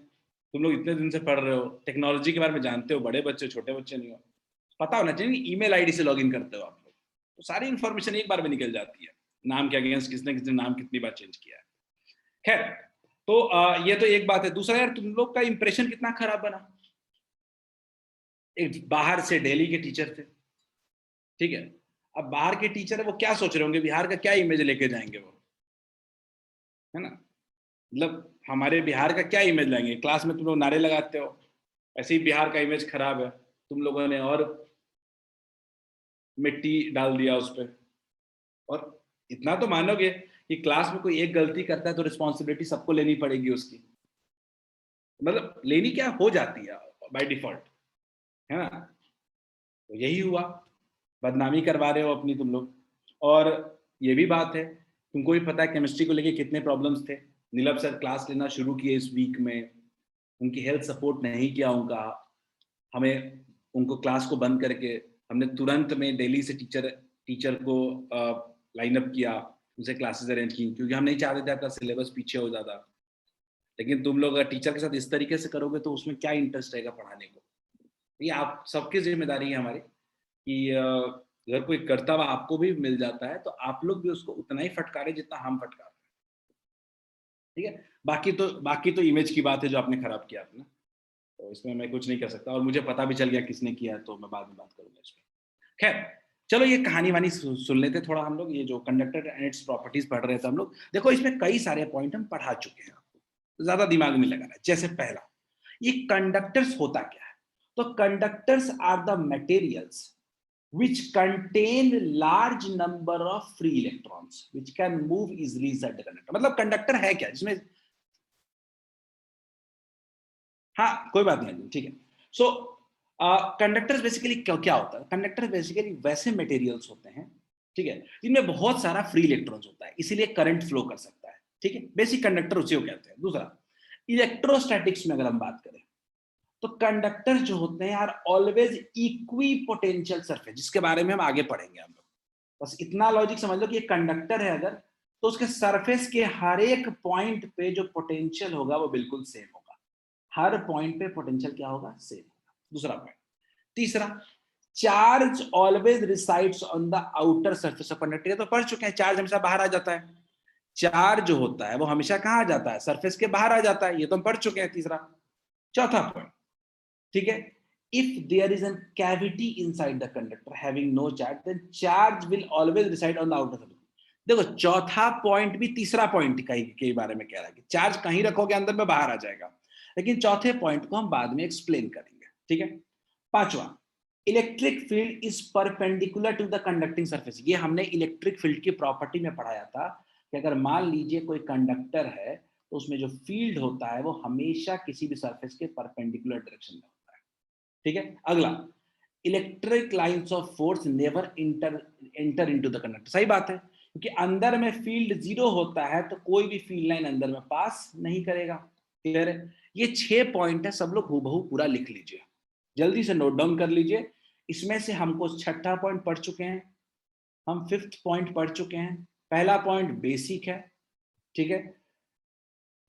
तुम लोग इतने दिन से पढ़ रहे हो, टेक्नोलॉजी के बारे में जानते हो, बड़े बच्चे छोटे बच्चे नहीं हो। पता होना चाहिए ईमेल आईडी से लॉगिन करते हो आप लोग, तो सारी इन्फॉर्मेशन एक बार में निकल जाती है, नाम के अगेंस्ट किसने किसने नाम कितनी बार चेंज किया है। खैर, तो ये तो एक बात है। दूसरा यार, तुम लोग का इंप्रेशन कितना खराब बना। एक बाहर से दिल्ली के टीचर थे, ठीक है, अब बाहर के टीचर है, वो क्या सोच रहे होंगे, बिहार का क्या इमेज लेके जाएंगे वो, है ना? मतलब हमारे बिहार का क्या इमेज लाएंगे? क्लास में तुम लोग नारे लगाते हो, ऐसे ही बिहार का इमेज खराब है, तुम लोगों ने और मिट्टी डाल दिया उस पर। और इतना तो मानोगे कि क्लास में कोई एक गलती करता है तो रिस्पॉन्सिबिलिटी सबको लेनी पड़ेगी उसकी, मतलब लेनी क्या हो जाती है बाय डिफॉल्ट, है ना? तो यही हुआ, बदनामी करवा रहे हो अपनी तुम लोग। और ये भी बात है, तुमको भी पता है केमिस्ट्री को लेके कितने प्रॉब्लम्स थे। नीलम सर क्लास लेना शुरू किए इस वीक में, उनकी हेल्थ सपोर्ट नहीं किया उनका, हमें उनको क्लास को बंद करके हमने तुरंत में दिल्ली से टीचर को लाइन अप किया, उनसे क्लासेस अरेंज की, क्योंकि हम नहीं चाहते थे आपका सिलेबस पीछे हो जाता। लेकिन तुम लोग अगर टीचर के साथ इस तरीके से करोगे तो उसमें क्या इंटरेस्ट रहेगा पढ़ाने को। ये आप सबकी जिम्मेदारी है हमारी कि अगर कोई कर्तव्य आपको भी मिल जाता है तो आप लोग भी उसको उतना ही फटकारे जितना हम फटकारते हैं, ठीक है? बाकी तो इमेज की बात है जो आपने खराब किया अपना, तो इसमें मैं कुछ नहीं कर सकता, और मुझे पता भी चल गया किसने किया है, तो मैं बाद में बात करूंगा इस पर। खैर चलो, ये कहानी वानी सुन लेते थोड़ा हम लोग। ये जो कंडक्टर एंड इट्स प्रॉपर्टीज पढ़ रहे थे हम लोग, देखो इसमें कई सारे पॉइंट हम पढ़ा चुके हैं, आपको ज्यादा दिमाग में लगाना है। जैसे पहला, ये कंडक्टर्स होता क्या है? तो conductors are the materials which contain large number of free electrons which can move easily inside the conductor। मतलब कंडक्टर है क्या जिसमें, हाँ कोई बात नहीं, ठीक है। सो कंडक्टर्स बेसिकली क्या होता है? कंडक्टर बेसिकली वैसे मटेरियल्स होते हैं, ठीक है, जिनमें बहुत सारा फ्री इलेक्ट्रॉन्स होता है, इसीलिए करंट फ्लो कर सकता है, ठीक है। बेसिक कंडक्टर उसी को कहते हैं। दूसरा, इलेक्ट्रोस्टैटिक्स में अगर हम बात करें तो कंडक्टर जो होते हैं यार ऑलवेज इक्वी पोटेंशियल सरफेस, जिसके बारे में हम आगे पढ़ेंगे हम लोग। बस इतना लॉजिक समझ लो कि ये कंडक्टर है अगर, तो उसके सरफेस के हर एक पॉइंट पे जो पोटेंशियल होगा वो बिल्कुल सेम होगा। हर पॉइंट पे पोटेंशियल क्या होगा? सेम होगा। दूसरा पॉइंट। तीसरा, charge always resides on the outer surface of conductor. तो पढ़ चुके हैं, चार्ज हमेशा बाहर आ जाता है। चार्ज जो होता है वो हमेशा कहां आ जाता है? सरफेस के बाहर आ जाता है, ये तो हम पढ़ चुके हैं। तीसरा, चौथा पॉइंट, ठीक है, if there is a cavity inside the conductor having no charge, then charge will always reside on the outer surface। देखो चौथा पॉइंट भी तीसरा पॉइंट के बारे में कह रहा है कि चार्ज कहीं रखोगे अंदर में बाहर आ जाएगा, लेकिन चौथे पॉइंट को हम बाद में एक्सप्लेन करेंगे, ठीक है। पांचवा, electric field is perpendicular to the conducting surface. ये हमने इलेक्ट्रिक फील्ड की प्रॉपर्टी में पढ़ाया था कि अगर मान लीजिए कोई कंडक्टर है तो उसमें जो फील्ड होता है वो हमेशा किसी भी सरफेस के परपेंडिकुलर डायरेक्शन में, ठीक है। अगला, electric lines of force never enter into the conductor. सही बात है, क्योंकि अंदर में फील्ड 0 होता है तो कोई भी फील्ड लाइन अंदर में पास नहीं करेगा। क्लियर है? ये 6 पॉइंट है, सब लोग हूबहू पूरा लिख लीजिए, जल्दी से नोट डाउन कर लीजिए। इसमें से हमको छठा पॉइंट पढ़ चुके हैं, हम 5th पॉइंट पढ़ चुके हैं। पहला पॉइंट बेसिक है, ठीक है,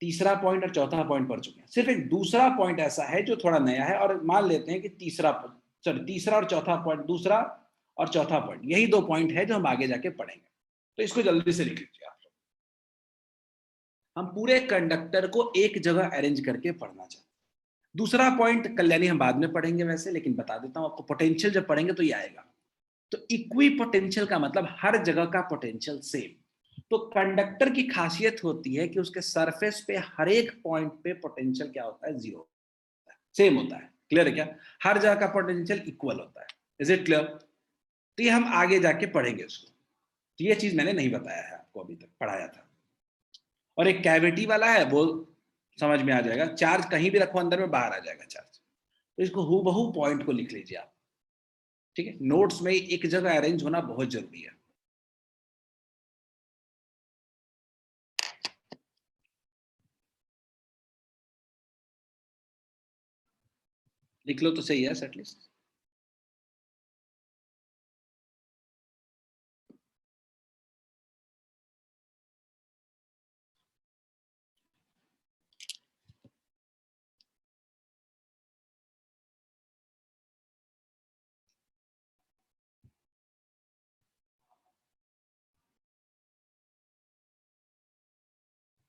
तीसरा पॉइंट और चौथा पॉइंट पढ़ चुके हैं। सिर्फ एक दूसरा पॉइंट ऐसा है जो थोड़ा नया है, और मान लेते हैं कि तीसरा और चौथा पॉइंट, दूसरा और चौथा पॉइंट, यही 2 पॉइंट है जो हम आगे जाके पढ़ेंगे। तो इसको जल्दी से लिख लीजिए आप लोग। हम पूरे कंडक्टर को एक जगह अरेंज करके पढ़ना चाहते हैं। दूसरा पॉइंट कल्याणी हम बाद में पढ़ेंगे वैसे, लेकिन बता देता हूं आपको, पोटेंशियल जब पढ़ेंगे तो ये आएगा। तो इक्वी पोटेंशियल का मतलब हर जगह का पोटेंशियल सेम। तो कंडक्टर की खासियत होती है कि उसके सरफेस पे हर एक पॉइंट पे पोटेंशियल क्या होता है, 0 सेम होता है। क्लियर है क्या? हर जगह का पोटेंशियल इक्वल होता है। Is it clear? तो ये हम आगे जाके पढ़ेंगे उसको। तो ये चीज मैंने नहीं बताया है आपको, अभी तक पढ़ाया था। और एक कैविटी वाला है, वो समझ में आ जाएगा, चार्ज कहीं भी रखो अंदर में बाहर आ जाएगा चार्ज। तो इसको हूबहू पॉइंट को लिख लीजिए आप, ठीक है। नोट्स में एक जगह अरेंज होना बहुत जरूरी है। लिख लो तो सही है एटलीस्ट।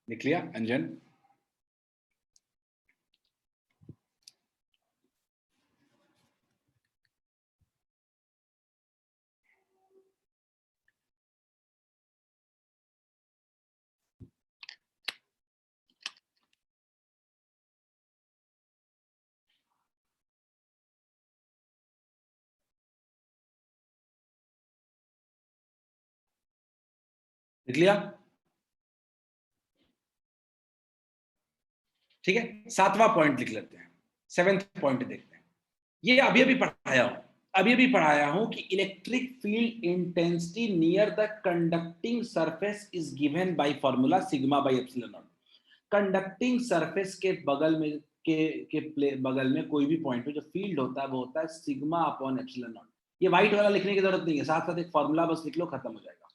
लिख लिया अंजन? लिख लिया? ठीक है, 7वां पॉइंट लिख लेते हैं, 7th पॉइंट देखते हैं। ये अभी पढ़ाया हूं कि electric field intensity near the conducting surface is given by formula sigma by epsilon not. Conducting surface के बगल में बगल में कोई भी पॉइंट पे जो फील्ड होता है वो होता है सिग्मा अपॉन एप्सिलॉन नॉट। ये व्हाइट वाला लिखने की जरूरत नहीं है, साथ साथ एक फार्मूला बस लिख लो, खत्म हो जाएगा।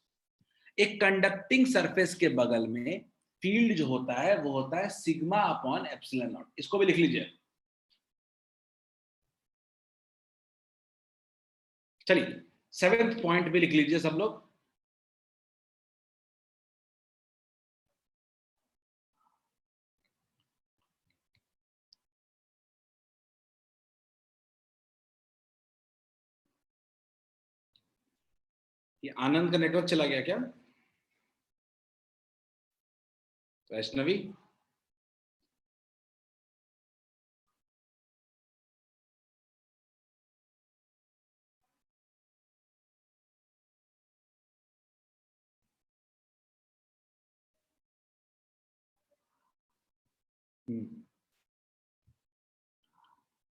एक कंडक्टिंग सरफेस के बगल में फील्ड जो होता है वो होता है सिग्मा अपॉन एप्सिलॉन नॉट। इसको भी लिख लीजिए। चलिए 7th पॉइंट भी लिख लीजिए सब लोग। ये आनंद का नेटवर्क चला गया क्या? वैष्णवी?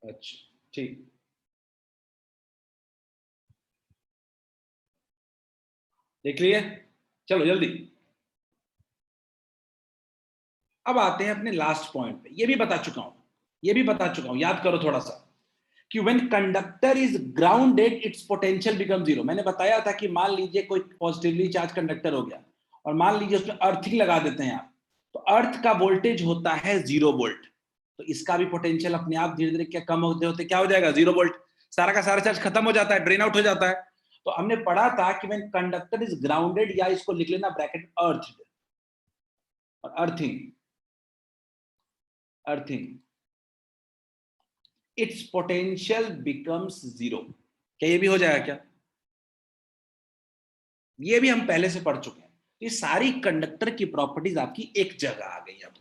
अच्छा ठीक, देख लिए? चलो जल्दी। अब आते हैं अपने लास्ट पॉइंट पे। ये भी बता चुका हूं, याद करो थोड़ा सा, कि when conductor is grounded it's potential become 0। मैंने बताया था कि मान लीजिए कोई पॉजिटिवली चार्ज कंडक्टर हो गया और मान लीजिए उसमें अर्थिंग लगा देते हैं आप, तो अर्थ का वोल्टेज होता है 0 वोल्ट। तो इसका भी पोटेंशियल अपने आप धीरे धीरे क्या कम होते होते क्या हो जाएगा, 0 वोल्ट। सारा का सारा चार्ज खत्म हो जाता है, ड्रेन आउट हो जाता है। तो हमने पढ़ा था कि व्हेन कंडक्टर इज ग्राउंडेड, या इसको लिख लेना ब्रैकेट अर्थ, और अर्थिंग इट्स पोटेंशियल बिकम्स 0। क्या ये भी हो जाएगा क्या? ये भी हम पहले से पढ़ चुके हैं। ये सारी कंडक्टर की प्रॉपर्टीज आपकी एक जगह आ गई अब।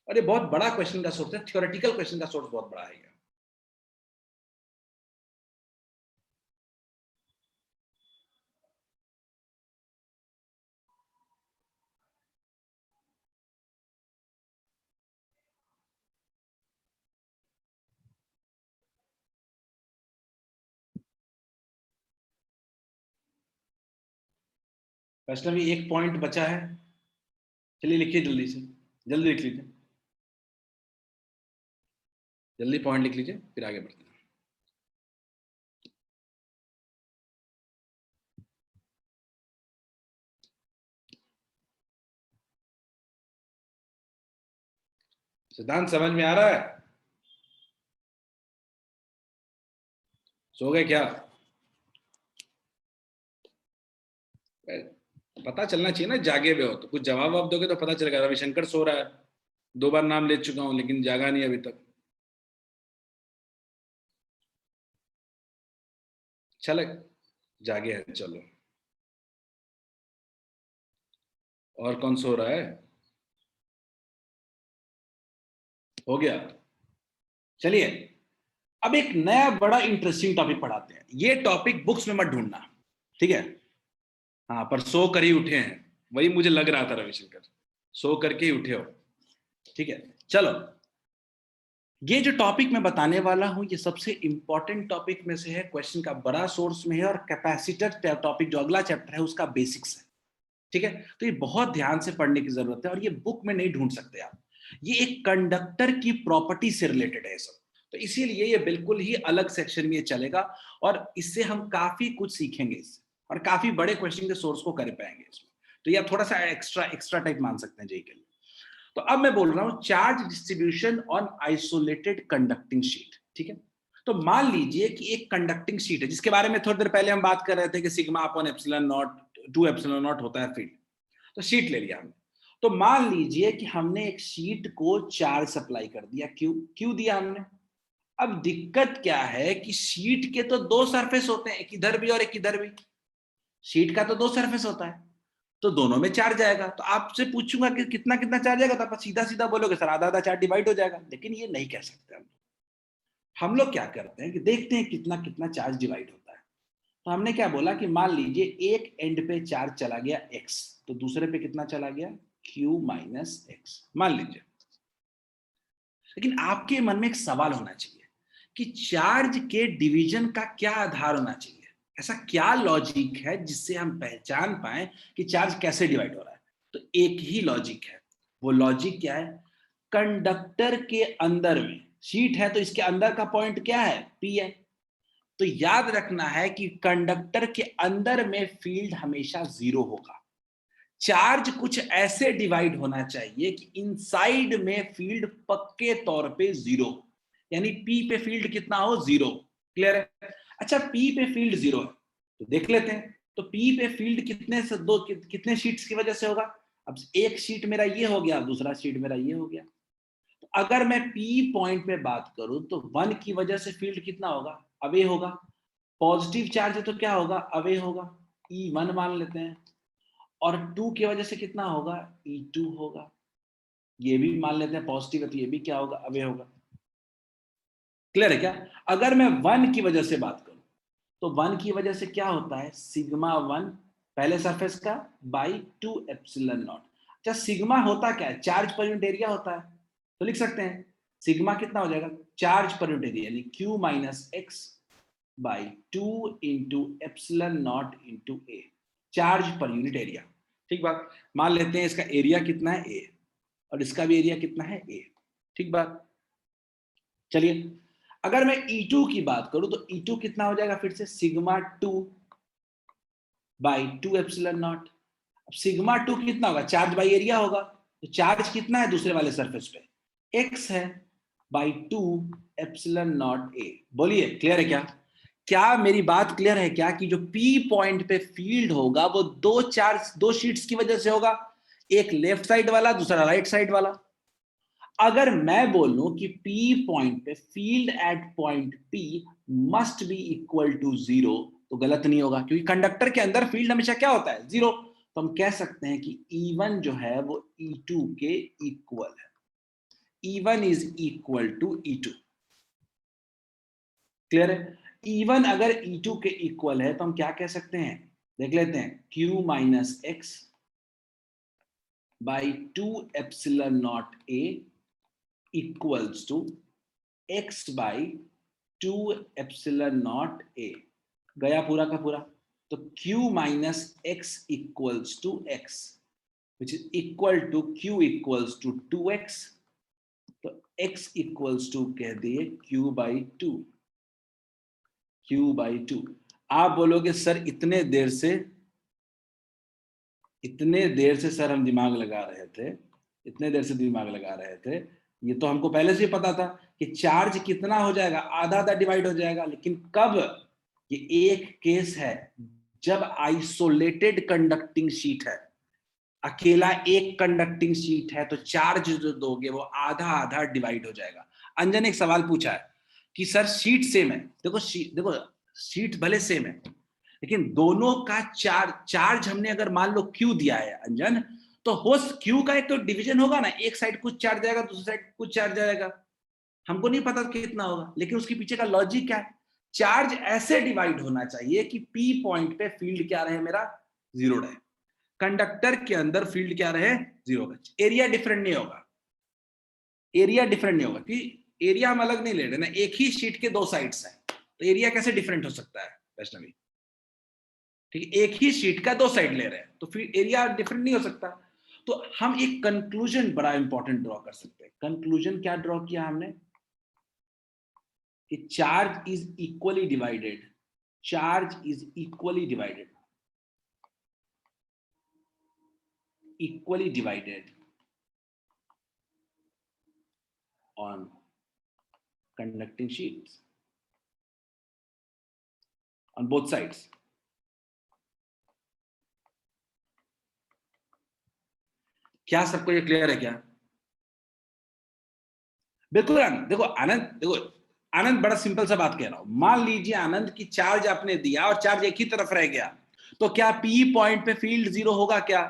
और ये बहुत बड़ा क्वेश्चन का सोर्स है, थ्योरेटिकल क्वेश्चन का सोर्स बहुत बड़ा है। वैष्णवी एक पॉइंट बचा है, चलिए लिखिए जल्दी से, जल्दी लिख लीजिए, जल्दी पॉइंट लिख लीजिए फिर आगे बढ़ते हैं। सिद्धांत समझ में आ रहा है? सो गए क्या? पता चलना चाहिए ना, जागे हुए हो तो कुछ जवाब आप दोगे तो पता चलेगा। रविशंकर सो रहा है, 2 बार नाम ले चुका हूं लेकिन जागा नहीं अभी तक। चले जागे हैं, चलो। और कौन सो रहा है? हो गया। चलिए अब एक नया बड़ा इंटरेस्टिंग टॉपिक पढ़ाते हैं। ये टॉपिक बुक्स में मत ढूंढना, ठीक है? हाँ, पर सो कर ही उठे हैं, वही मुझे लग रहा था रविशंकर, सो करके ही उठे हो, ठीक है? चलो, ये जो टॉपिक मैं बताने वाला हूं ये सबसे इंपॉर्टेंट टॉपिक में से है, क्वेश्चन का बड़ा सोर्स में है, और कैपेसिटर टॉपिक जो अगला चैप्टर है उसका बेसिक्स है, ठीक है? तो ये बहुत ध्यान से पढ़ने की जरूरत है और ये बुक में नहीं ढूंढ सकते आप। ये एक कंडक्टर की प्रॉपर्टी से रिलेटेड है सब, तो इसीलिए ये बिल्कुल ही अलग सेक्शन में चलेगा और इससे हम काफी कुछ सीखेंगे इससे, और काफी बड़े क्वेश्चन के सोर्स को कर पाएंगे इसमें। तो ये आप थोड़ा सा एक्स्ट्रा टाइप मान सकते हैं जेई के लिए। तो अब मैं बोल रहा हूं charge distribution on isolated conducting sheet, ठीक है? तो मान लीजिए कि एक कंडक्टिंग शीट है जिसके बारे में थोड़ी देर पहले हम बात कर रहे थे कि sigma upon epsilon not 2 epsilon not होता है फील्ड। तो शीट ले लिया हमने। तो मान लीजिए कि हमने एक शीट को चार्ज सप्लाई कर दिया, क्यू दिया हमने। अब दिक्कत क्या है कि शीट के तो 2 सरफेस होते हैं, एक इधर भी और एक इधर भी। शीट का तो 2 सरफेस होता है, तो दोनों में चार्ज आएगा। तो आपसे पूछूंगा कि कितना कितना चार्ज आएगा, तो आप सीधा सीधा बोलोगे सर आधा आधा चार्ज डिवाइड हो जाएगा, लेकिन ये नहीं कह सकते हम लोग क्या करते हैं कि देखते हैं कितना कितना चार्ज डिवाइड होता है। तो हमने क्या बोला कि मान लीजिए एक एंड पे चार्ज चला गया x, तो दूसरे पे कितना चला गया q माइनस x, मान लीजिए। लेकिन आपके मन में एक सवाल होना चाहिए कि चार्ज के डिवीजन का क्या आधार होना चाहिए, ऐसा क्या लॉजिक है जिससे हम पहचान पाए कि चार्ज कैसे डिवाइड हो रहा है। तो एक ही लॉजिक है, वो लॉजिक क्या है, कंडक्टर के अंदर में शीट है तो इसके अंदर का पॉइंट क्या है, p है। तो याद रखना है कि कंडक्टर के अंदर में फील्ड हमेशा 0 होगा। चार्ज कुछ ऐसे डिवाइड होना चाहिए कि इनसाइड में फील्ड पक्के तौर पे 0, यानी P पे फील्ड कितना हो 0। क्लियर है? अच्छा, P पे फील्ड 0 है तो देख लेते हैं। तो P पे फील्ड कितने से कितने शीट्स की वजह से होगा। अब एक शीट मेरा ये हो गया, दूसरा शीट मेरा ये हो गया। तो अगर मैं P पॉइंट पे बात करूं तो 1 की वजह से फील्ड कितना होगा, अवे होगा। पॉजिटिव चार्ज है तो क्या होगा, अवे होगा, E1 मान लेते हैं। और 2 की वजह से कितना होगा, E2 होगा। ये भी मान लेते हैं पॉजिटिव है तो ये भी क्या होगा, अवे होगा। क्लियर है क्या? अगर मैं 1 की वजह से बात करूं तो 1 की वजह से क्या होता है, सिग्मा 1 पहले सरफेस का बाई 2 एप्सिलॉन नॉट। अच्छा, सिग्मा होता क्या है, चार्ज पर यूनिट एरिया होता है। तो लिख सकते हैं सिग्मा कितना हो जाएगा, चार्ज पर यूनिट एरिया, यानी Q minus x by 2 into epsilon not into A, charge per unit area. ठीक बात, मान लेते हैं इसका एरिया कितना है ए, और इसका भी एरिया कितना है ए। ठीक बात। चलिए, अगर मैं E2 की बात करूं तो E2 कितना हो जाएगा, फिर से सिग्मा 2 बाई 2 एप्सिलॉन नॉट। अब सिग्मा 2 कितना होगा, चार्ज बाई एरिया होगा। तो चार्ज कितना है दूसरे वाले सरफेस पे, x है बाई 2 एप्सिलॉन नॉट ए। बोलिए क्लियर है क्या? क्या मेरी बात क्लियर है क्या कि जो P पॉइंट पे फील्ड होगा वो दो शीट्स की वजह से होगा, एक लेफ्ट साइड वाला दूसरा राइट साइड वाला। अगर मैं बोलूं कि P पॉइंट पे field at point P must be equal to 0, तो गलत नहीं होगा, क्योंकि कंडक्टर के अंदर फील्ड हमेशा क्या होता है, 0। तो हम कह सकते हैं कि E1 जो है वो E2 के इक्वल है, E1 is equal to E2। Clear है? E1 अगर E2 के इक्वल है तो हम क्या कह सकते हैं, देख लेते हैं, Q minus x by 2 epsilon naught a equals to x by 2 epsilon naught a. गया पूरा का पूरा। तो q minus x equals to x which is equal to q equals to 2x, तो x इक्वल्स टू कह दिए q by 2, q by 2। आप बोलोगे सर इतने देर से सर हम दिमाग लगा रहे थे, इतने देर से दिमाग लगा रहे थे, ये तो हमको पहले से ही पता था कि चार्ज कितना हो जाएगा, आधा आधा डिवाइड हो जाएगा। लेकिन कब? ये एक केस है जब आइसोलेटेड कंडक्टिंग शीट है, अकेला एक कंडक्टिंग शीट है, तो चार्ज जो दोगे वो आधा आधा डिवाइड हो जाएगा। अंजन एक सवाल पूछा है कि सर शीट सेम है, देखो शीट भले सेम है लेकिन दोनों का चार्ज हमने अगर मान लो क्यू दिया है अंजन, तो होस्ट क्यू का एक तो डिवीजन होगा ना, एक साइड कुछ चार्ज जाएगा, दूसरी साइड कुछ चार्ज जाएगा। हमको नहीं पता कितना होगा, लेकिन उसके पीछे का लॉजिक क्या है? चार्ज ऐसे डिवाइड होना चाहिए कि पी पॉइंट पे फील्ड क्या रहे मेरा, जीरो रहे, कंडक्टर के अंदर फील्ड क्या रहे, जीरो रहे। एरिया डिफरेंट नहीं होगा, एरिया डिफरेंट नहीं होगा क्योंकि एरिया हम अलग नहीं ले रहे ना, एक ही शीट के दो साइड्स हैं, तो एरिया कैसे डिफरेंट हो सकता है वैष्णवी? ठीक है, एक ही शीट का दो साइड ले रहे हैं तो फिर एरिया डिफरेंट नहीं हो सकता। तो हम एक कंक्लूजन बड़ा इंपॉर्टेंट ड्रॉ कर सकते हैं। कंक्लूजन क्या ड्रॉ किया हमने कि charge is equally divided, charge is equally divided on conducting sheets on both sides. क्या सबको ये क्लियर है क्या? बिल्कुल आनंद, देखो आनंद बड़ा सिंपल सा बात कह रहा हूं। मान लीजिए आनंद की चार्ज आपने दिया और चार्ज एक ही तरफ रह गया, तो क्या पी पॉइंट पे फील्ड जीरो होगा क्या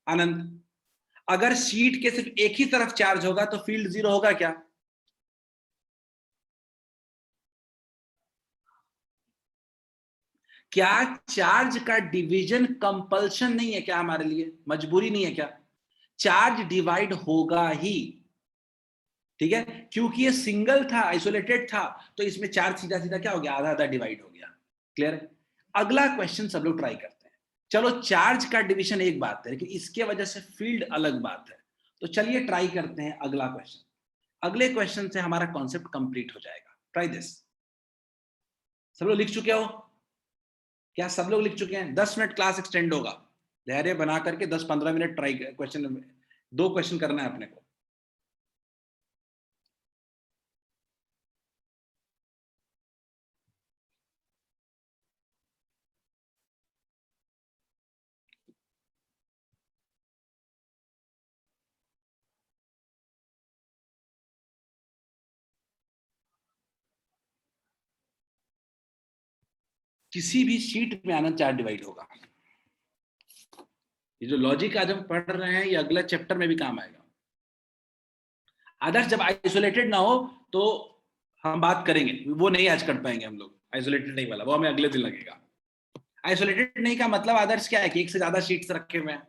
आनंद? अगर शीट के सिर्फ एक ही तरफ चार्ज होगा तो फील्ड जीरो होगा क्या? क्या चार्ज का डिवीजन कंपल्शन नहीं है क्या हमारे लिए, मजबूरी नहीं है क्या? चार्ज डिवाइड होगा ही, ठीक है, क्योंकि ये सिंगल था, आइसोलेटेड था, तो इसमें चार्ज सीधा सीधा क्या हो गया, आधा आधा डिवाइड हो गया। क्लियर है? अगला क्वेश्चन सब लोग ट्राई करते हैं। चलो चार्ज का डिवीजन एक बात है, लेकिन इसके वजह से फील्ड अलग बात है। तो चलिए ट्राई करते हैं अगला क्वेश्चन। अगले क्वेश्चन से हमारा कॉन्सेप्ट कंप्लीट हो जाएगा। Try this. सब लोग लिख चुके हो क्या? सब लोग लिख चुके हैं? 10 मिनट क्लास एक्सटेंड होगा, धैर्य बना करके 10-15 मिनट ट्राई, क्वेश्चन 2 क्वेश्चन करना है अपने को। किसी भी शीट में आना चार्ज डिवाइड होगा। ये जो लॉजिक आज हम पढ़ रहे हैं ये अगला चैप्टर में भी काम आएगा। आदर्श जब आइसोलेटेड ना हो तो हम बात करेंगे, वो नहीं आज कर पाएंगे हम लोग, आइसोलेटेड नहीं वाला, वो हमें अगले दिन लगेगा। आइसोलेटेड नहीं का मतलब आदर्श क्या है कि एक से ज्यादा शीट्स रखे हुए हैं।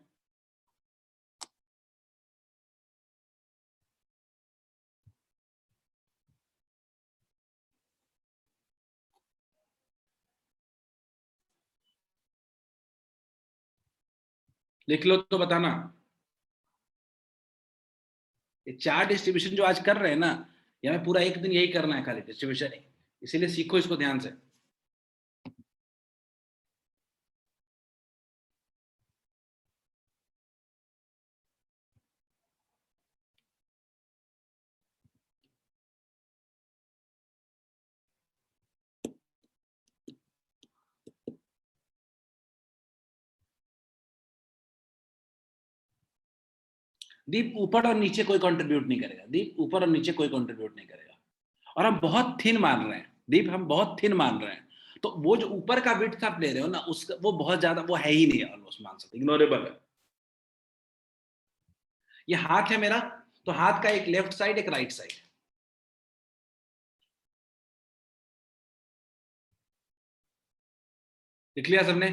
लिख लो तो बताना। ये चार्ट डिस्ट्रीब्यूशन जो आज कर रहे हैं ना, ये हमें पूरा एक दिन यही करना है, खाली डिस्ट्रीब्यूशन ही, इसीलिए सीखो इसको ध्यान से। दीप ऊपर और नीचे कोई कंट्रीब्यूट नहीं करेगा, दीप ऊपर और नीचे कोई कंट्रीब्यूट नहीं करेगा। और हम बहुत थिन मान रहे हैं दीप, हम बहुत थिन मान रहे हैं, तो वो जो ऊपर का विड्थ आप ले रहे हो ना, उसका वो बहुत ज्यादा वो है ही नहीं, ऑलमोस्ट मान सकते इग्नोरेबल है। ये हाथ है मेरा, तो हाथ का एक लेफ्ट साइड एक राइट साइड, लिख लिया सबने?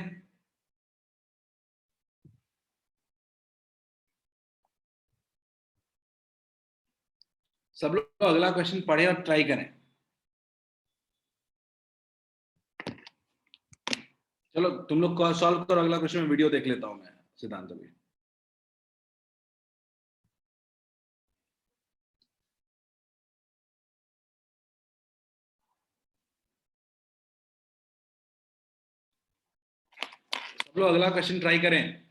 सब लोग अगला क्वेश्चन पढ़े और ट्राई करें। चलो तुम लोग सॉल्व करो, अगला क्वेश्चन में वीडियो देख लेता हूं मैं सिद्धांत अभी। सब लोग अगला क्वेश्चन ट्राई करें।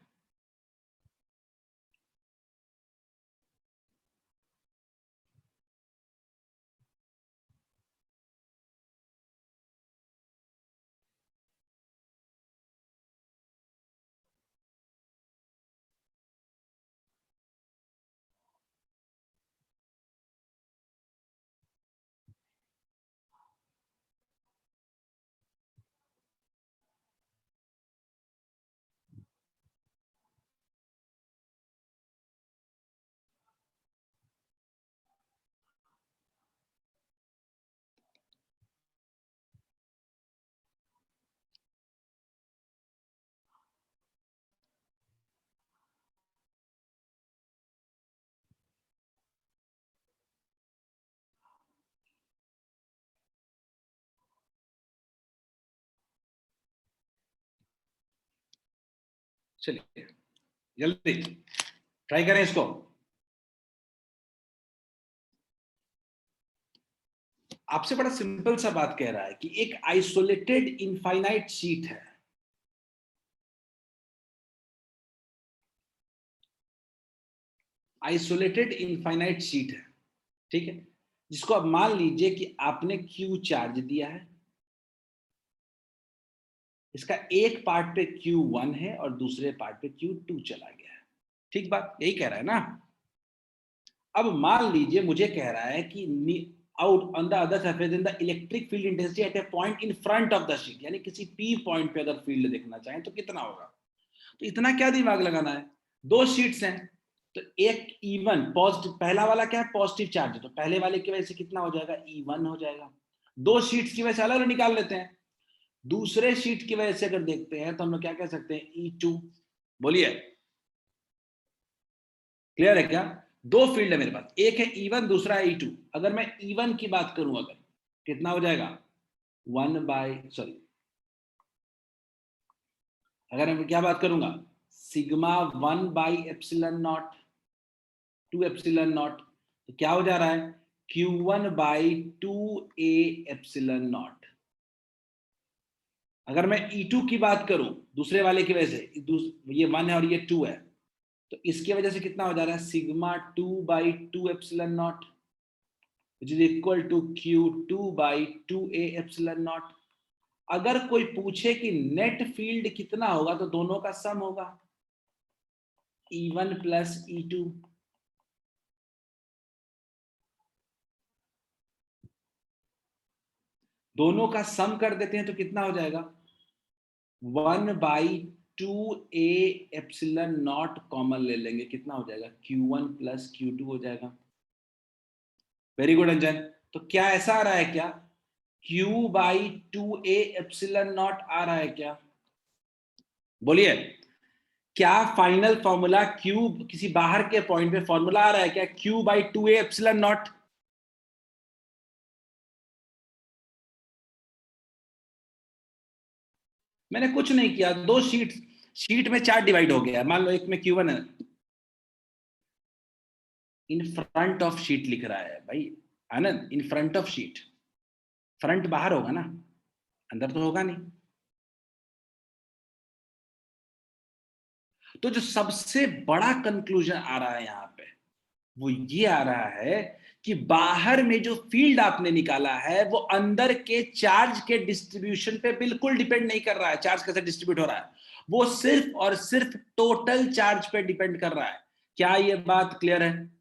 चलिए जल्दी ट्राई करें इसको। आपसे बड़ा सिंपल सा बात कह रहा है कि एक आइसोलेटेड इनफाइनाइट शीट है, आइसोलेटेड इनफाइनाइट शीट है, ठीक है, जिसको अब मान लीजिए कि आपने Q चार्ज दिया है, इसका एक पार्ट पे Q1 है और दूसरे पार्ट पे Q2 चला गया है। ठीक बात, यही कह रहा है ना। अब मान लीजिए मुझे कह रहा है कि out on the other surface in the electric field intensity at A point in front of the sheet, यानी किसी P पॉइंट पे अगर फील्ड देखना चाहें तो कितना होगा। तो इतना क्या दिमाग लगाना है, दो शीट्स हैं तो एक E1 पॉजिटिव, पहला वाला क्या है पॉजिटिव चार्ज है, तो पहले वाले की वजह से कितना हो जाएगा E1 हो जाएगा। दो शीट्स की वजह से अलग निकाल लेते हैं, दूसरे शीट की वजह से अगर देखते हैं तो हम लोग क्या कह सकते हैं E2। बोलिए क्लियर है क्या। दो फील्ड है मेरे पास, एक है E1 दूसरा है E2। अगर मैं E1 की बात करूं अगर कितना हो जाएगा अगर मैं क्या बात करूंगा सिग्मा 1/ε0 2ε0, तो क्या हो जा रहा है Q1/2A ε0। अगर मैं E2 की बात करूं दूसरे वाले की वजह से, ये 1 है और ये 2 है, तो इसकी वजह से कितना हो जा रहा है sigma 2/2ε0 which is equal to Q2/2A ε0। अगर कोई पूछे कि नेट फील्ड कितना होगा तो दोनों का सम होगा E1 प्लस E2। दोनों का सम कर देते हैं तो कितना हो जाएगा 1/2A ε0 कॉमन ले लेंगे, कितना हो जाएगा Q1 प्लस Q2 हो जाएगा। वेरी गुड अंजन। तो क्या ऐसा आ रहा है क्या Q/2A ε0 आ रहा है क्या, बोलिए क्या फाइनल फॉर्मूला Q किसी बाहर के पॉइंट पे फॉर्मूला आ रहा है क्या Q/2A ε0। मैंने कुछ नहीं किया, दो शीट में चार डिवाइड हो गया, मान लो एक में Q1 है, इन फ्रंट ऑफ शीट लिख रहा है भाई Anand, in front of sheet, front बाहर होगा ना, अंदर तो होगा नहीं। तो जो सबसे बड़ा कंक्लूजन आ रहा है यहां पे वो ये आ रहा है कि बाहर में जो फील्ड आपने निकाला है वो अंदर के चार्ज के डिस्ट्रीब्यूशन पे बिल्कुल डिपेंड नहीं कर रहा है। चार्ज कैसे डिस्ट्रीब्यूट हो रहा है वो सिर्फ और सिर्फ टोटल चार्ज पे डिपेंड कर रहा है। क्या ये बात क्लियर है।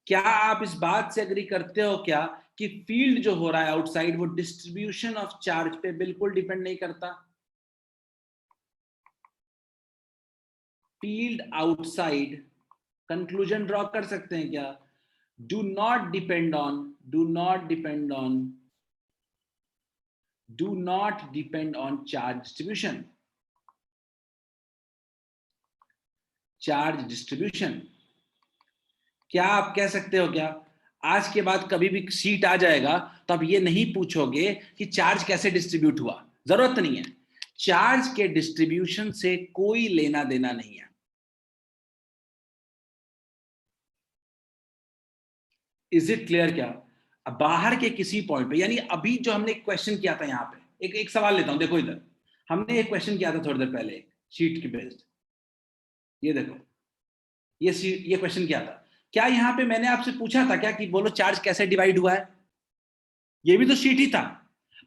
क्या आप इस बात से एग्री करते हो क्या कि फील्ड जो हो रहा है आउटसाइड वो डिस्ट्रीब्यूशन ऑफ चार्ज पे बिल्कुल डिपेंड नहीं करता। फील्ड आउटसाइड कंक्लूजन ड्रॉ कर सकते हैं क्या, do not depend on charge distribution। क्या आप कह सकते हो क्या आज के बाद कभी भी शीट आ जाएगा तो आप ये नहीं पूछोगे कि चार्ज कैसे डिस्ट्रीब्यूट हुआ, जरूरत नहीं है। चार्ज के डिस्ट्रीब्यूशन से कोई लेना देना नहीं है। Is it clear? क्या अब बाहर के किसी पॉइंट पे, यानी अभी जो हमने क्वेश्चन किया था यहाँ पे, एक सवाल लेता हूं, देखो इधर हमने एक क्वेश्चन किया था थोड़ी देर पहले शीट की बेस्ड, ये देखो ये क्वेश्चन क्या था? क्या यहाँ पे मैंने आपसे पूछा था क्या कि बोलो चार्ज कैसे डिवाइड हुआ है? ये भी तो शीट ही था,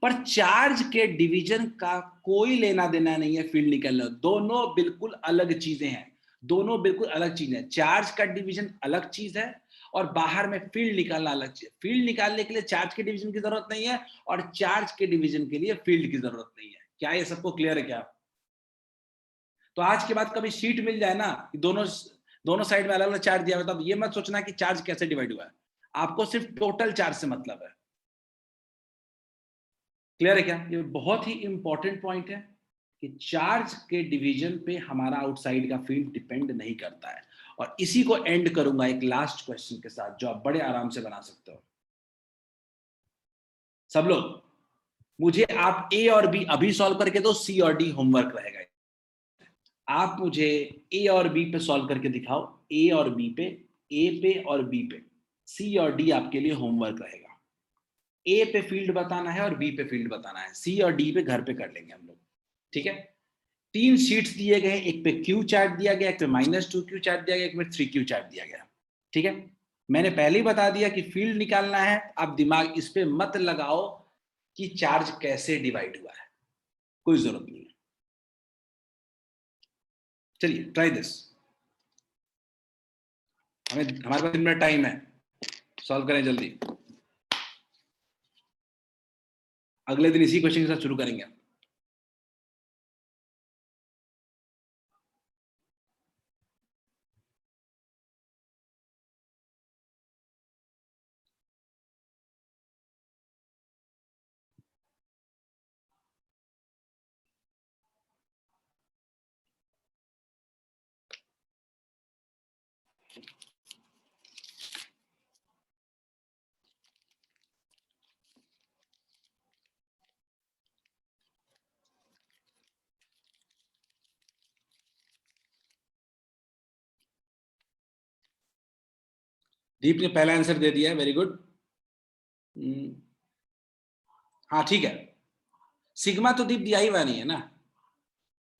पर चार्ज के डिवीजन का कोई लेना देना नहीं है फील्ड निकलना। दोनों बिल्कुल अलग चीजें हैं, दोनों बिल्कुल अलग चीज है। चार्ज का डिवीजन अलग चीज है और बाहर में फील्ड निकालना अलग चीज। फील्ड निकालने के लिए चार्ज के डिवीजन की जरूरत नहीं है और चार्ज के डिवीजन के लिए फील्ड की जरूरत नहीं है। क्या ये सबको क्लियर है क्या? तो आज के बाद कभी शीट मिल जाए ना कि दोनों साइड में अलग अलग चार्ज दिया हुआ, तब ये मत सोचना कि चार्ज कैसे डिवाइड हुआ है, आपको सिर्फ टोटल चार्ज से मतलब है। क्लियर है क्या? ये बहुत ही इंपॉर्टेंट पॉइंट है कि चार्ज के डिवीजन पे हमारा आउटसाइड का फील्ड डिपेंड नहीं करता है। और इसी को एंड करूंगा एक लास्ट क्वेश्चन के साथ जो आप बड़े आराम से बना सकते हो। सब लोग मुझे आप ए और बी अभी सॉल्व करके दो, सी और डी होमवर्क रहेगा। आप मुझे ए और बी पे सॉल्व करके दिखाओ, ए और बी पे, ए पे और बी पे। सी और डी आपके लिए होमवर्क रहेगा। ए पे फील्ड बताना है और बी पे फील्ड बताना है। सी और डी पे घर पे कर लेंगे हम लोग, ठीक है? 3 शीट्स दिए गए, एक पे क्यू चार्ट दिया गया, एक पे -2q चार्ट दिया गया, एक पे 3q चार्ट दिया गया, ठीक है? मैंने पहले ही बता दिया कि फील्ड निकालना है, आप दिमाग इस पे मत लगाओ कि चार्ज कैसे डिवाइड हुआ है, कोई जरूरत नहीं है। चलिए ट्राई दिस। हमारे पास 3 मिनट टाइम है, सॉल्व करें जल्दी। अगले दिन इसी क्वेश्चन के साथ शुरू करेंगे। दीप ने पहला आंसर दे दिया है, वेरी गुड। हाँ ठीक है, सिग्मा तो दीप दिया ही हुआ नहीं है ना,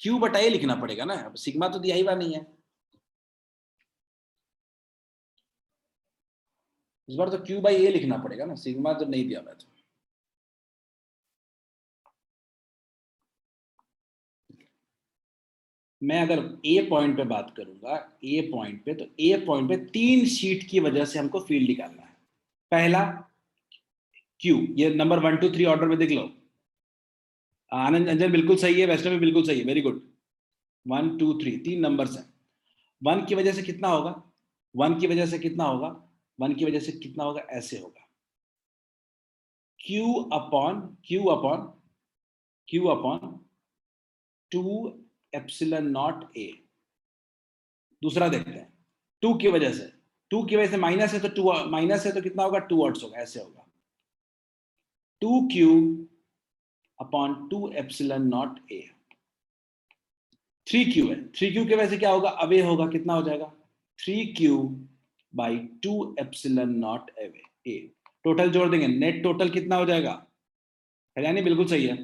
क्यू बटा ए लिखना पड़ेगा ना, अब सिग्मा तो दिया ही हुआ नहीं है। इस बार तो क्यू बाई ए लिखना पड़ेगा ना, सिग्मा तो नहीं दिया हुआ है। मैं अगर ए पॉइंट पे बात करूंगा, ए पॉइंट पे, तो ए पॉइंट पे 3 शीट की वजह से हमको फील्ड निकालना है। पहला क्यू, ये नंबर 1 2 3 ऑर्डर में देख लो। आनंद अंजन बिल्कुल सही है, वैष्णव भी बिल्कुल सही है, वेरी गुड। 1 2 3 3 नंबर्स हैं। 1 की वजह से कितना होगा? 1 की वजह से कितना होगा? 1 की वजह से कितना होगा? ऐसे होगा, Q upon Q upon Q upon 2 epsilon naught ए। दूसरा देखते हैं, 2 की वजह से, 2 की वजह से माइनस है तो 2 माइनस है तो कितना होगा? 2 वाट्स होगा, ऐसे होगा 2q अपॉन 2 एप्सिलॉन नॉट ए। 3q है, 3q की वजह से क्या होगा? अवे होगा, कितना हो जाएगा? 3q by 2 epsilon naught A. Total जोड़ देंगे, नेट टोटल कितना हो जाएगा? यानी बिल्कुल सही है,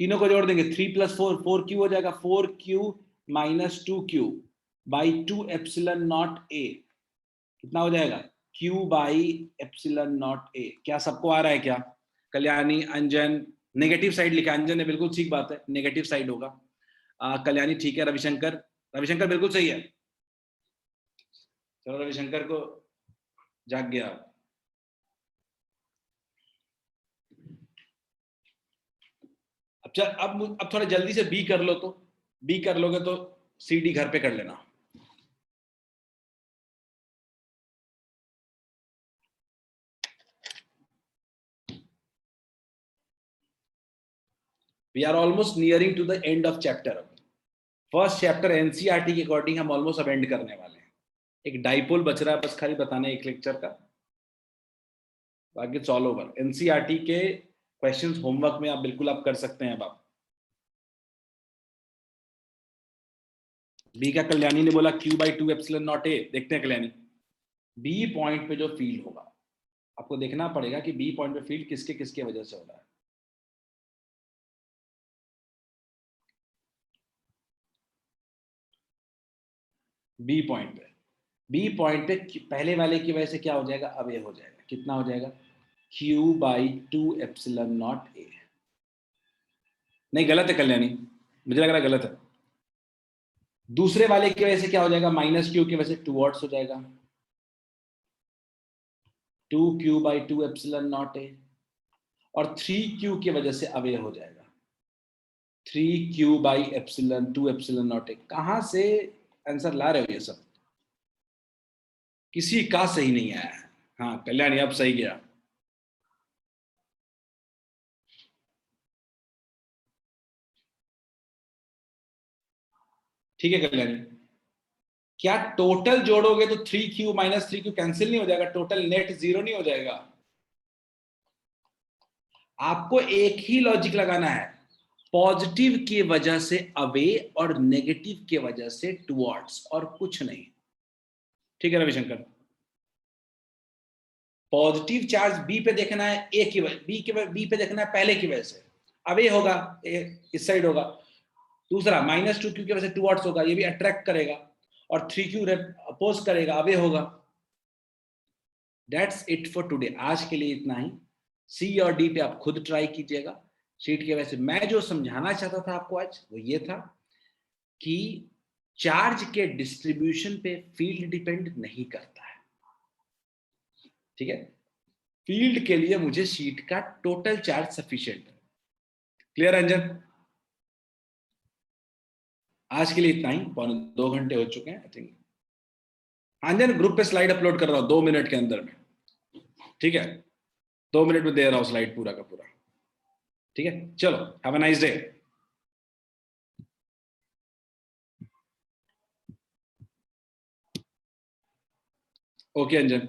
तीनों को जोड़ देंगे, 3 + 4 4q हो जाएगा, 4q minus 2q by 2 epsilon naught ए। कितना हो जाएगा? q बाई एप्सिलॉन नॉट ए। क्या सबको आ रहा है क्या? कल्याणी, अंजन, नेगेटिव साइड लिखा, अंजन ने बिल्कुल ठीक बात है, नेगेटिव साइड होगा। कल्याणी ठीक है, रविशंकर, रविशंकर बिल्कुल सही है। चलो रविशंकर को जाग गया। अब थोड़ा जल्दी से बी कर लो, तो बी कर लोगे तो सी डी घर पे कर लेना। We are almost nearing to the end of chapter. First chapter NCERT के अकॉर्डिंग हम ऑलमोस्ट अब एंड करने वाले हैं। एक डाइपोल बच रहा है बस खाली बताने एक लेक्चर का, बाकी इट्स ऑल ओवर। एनसीईआरटी के क्वेश्चंस होमवर्क में आप बिल्कुल आप कर सकते हैं अब आप। बी का कल्याणी ने बोला Q/2 एप्सिलॉन नॉट ए। देखते हैं कल्याणी, बी पॉइंट पे जो फील्ड होगा, आपको देखना पड़ेगा कि बी पॉइंट पे फील्ड किसके किसके वजह से हो रहा है। बी पॉइंट पे पहले वाले की वजह से क्या हो जाएगा, अब ये हो जाएगा, कितना हो जाएगा, Q/2 एप्सिलॉन नॉट ए। नहीं गलत है कल्याणी, मुझे लग रहा है गलत है। दूसरे वाले की वजह से क्या हो जाएगा, -Q की वजह से टूवर्ड्स हो जाएगा 2Q/2 एप्सिलॉन नॉट ए, और 3Q की वजह से अवे हो जाएगा 3Q/2 एप्सिलॉन नॉट ए। कहां से आंसर ला रहे हो ये सब, किसी का सही नहीं आया है। हाँ कल्याणी अब सही गया। ठीक है कल्याणी, क्या टोटल जोड़ोगे तो 3Q - 3Q कैंसिल नहीं हो जाएगा, टोटल नेट 0 नहीं हो जाएगा? आपको एक ही लॉजिक लगाना है, पॉजिटिव की वजह से अवे और नेगेटिव की वजह से टुवर्ड्स, और कुछ नहीं। ठीक है रविशंकर, पॉजिटिव चार्ज बी पे देखना है ए की वजह, बी पे देखना है पहले की वजह से, अवे होगा इस साइड होगा। दूसरा -2Q की वजह से टुवर्ड्स होगा, ये भी अट्रैक्ट करेगा, और 3Q अपोज करेगा, अवे होगा। दैट्स इट फॉर टुडे, आज के लिए इतना ही। सी और डी पे आप खुद ट्राई कीजिएगा शीट के वजह से। मैं जो समझाना चाहता था आपको आज वो ये था कि चार्ज के डिस्ट्रीब्यूशन पे फील्ड डिपेंड नहीं करता है। ठीक है, फील्ड के लिए मुझे शीट का टोटल चार्ज सफिशिएंट है। क्लियर अंजन? आज के लिए इतना ही, 2 घंटे हो चुके हैं आई थिंक। अंजन ग्रुप पे स्लाइड अपलोड कर रहा हूं 2 मिनट के अंदर में, ठीक है, 2 मिनट में दे रहा हूं स्लाइड पूरा का पूरा। ठीक है, चलो have a nice day. Okay Anjan.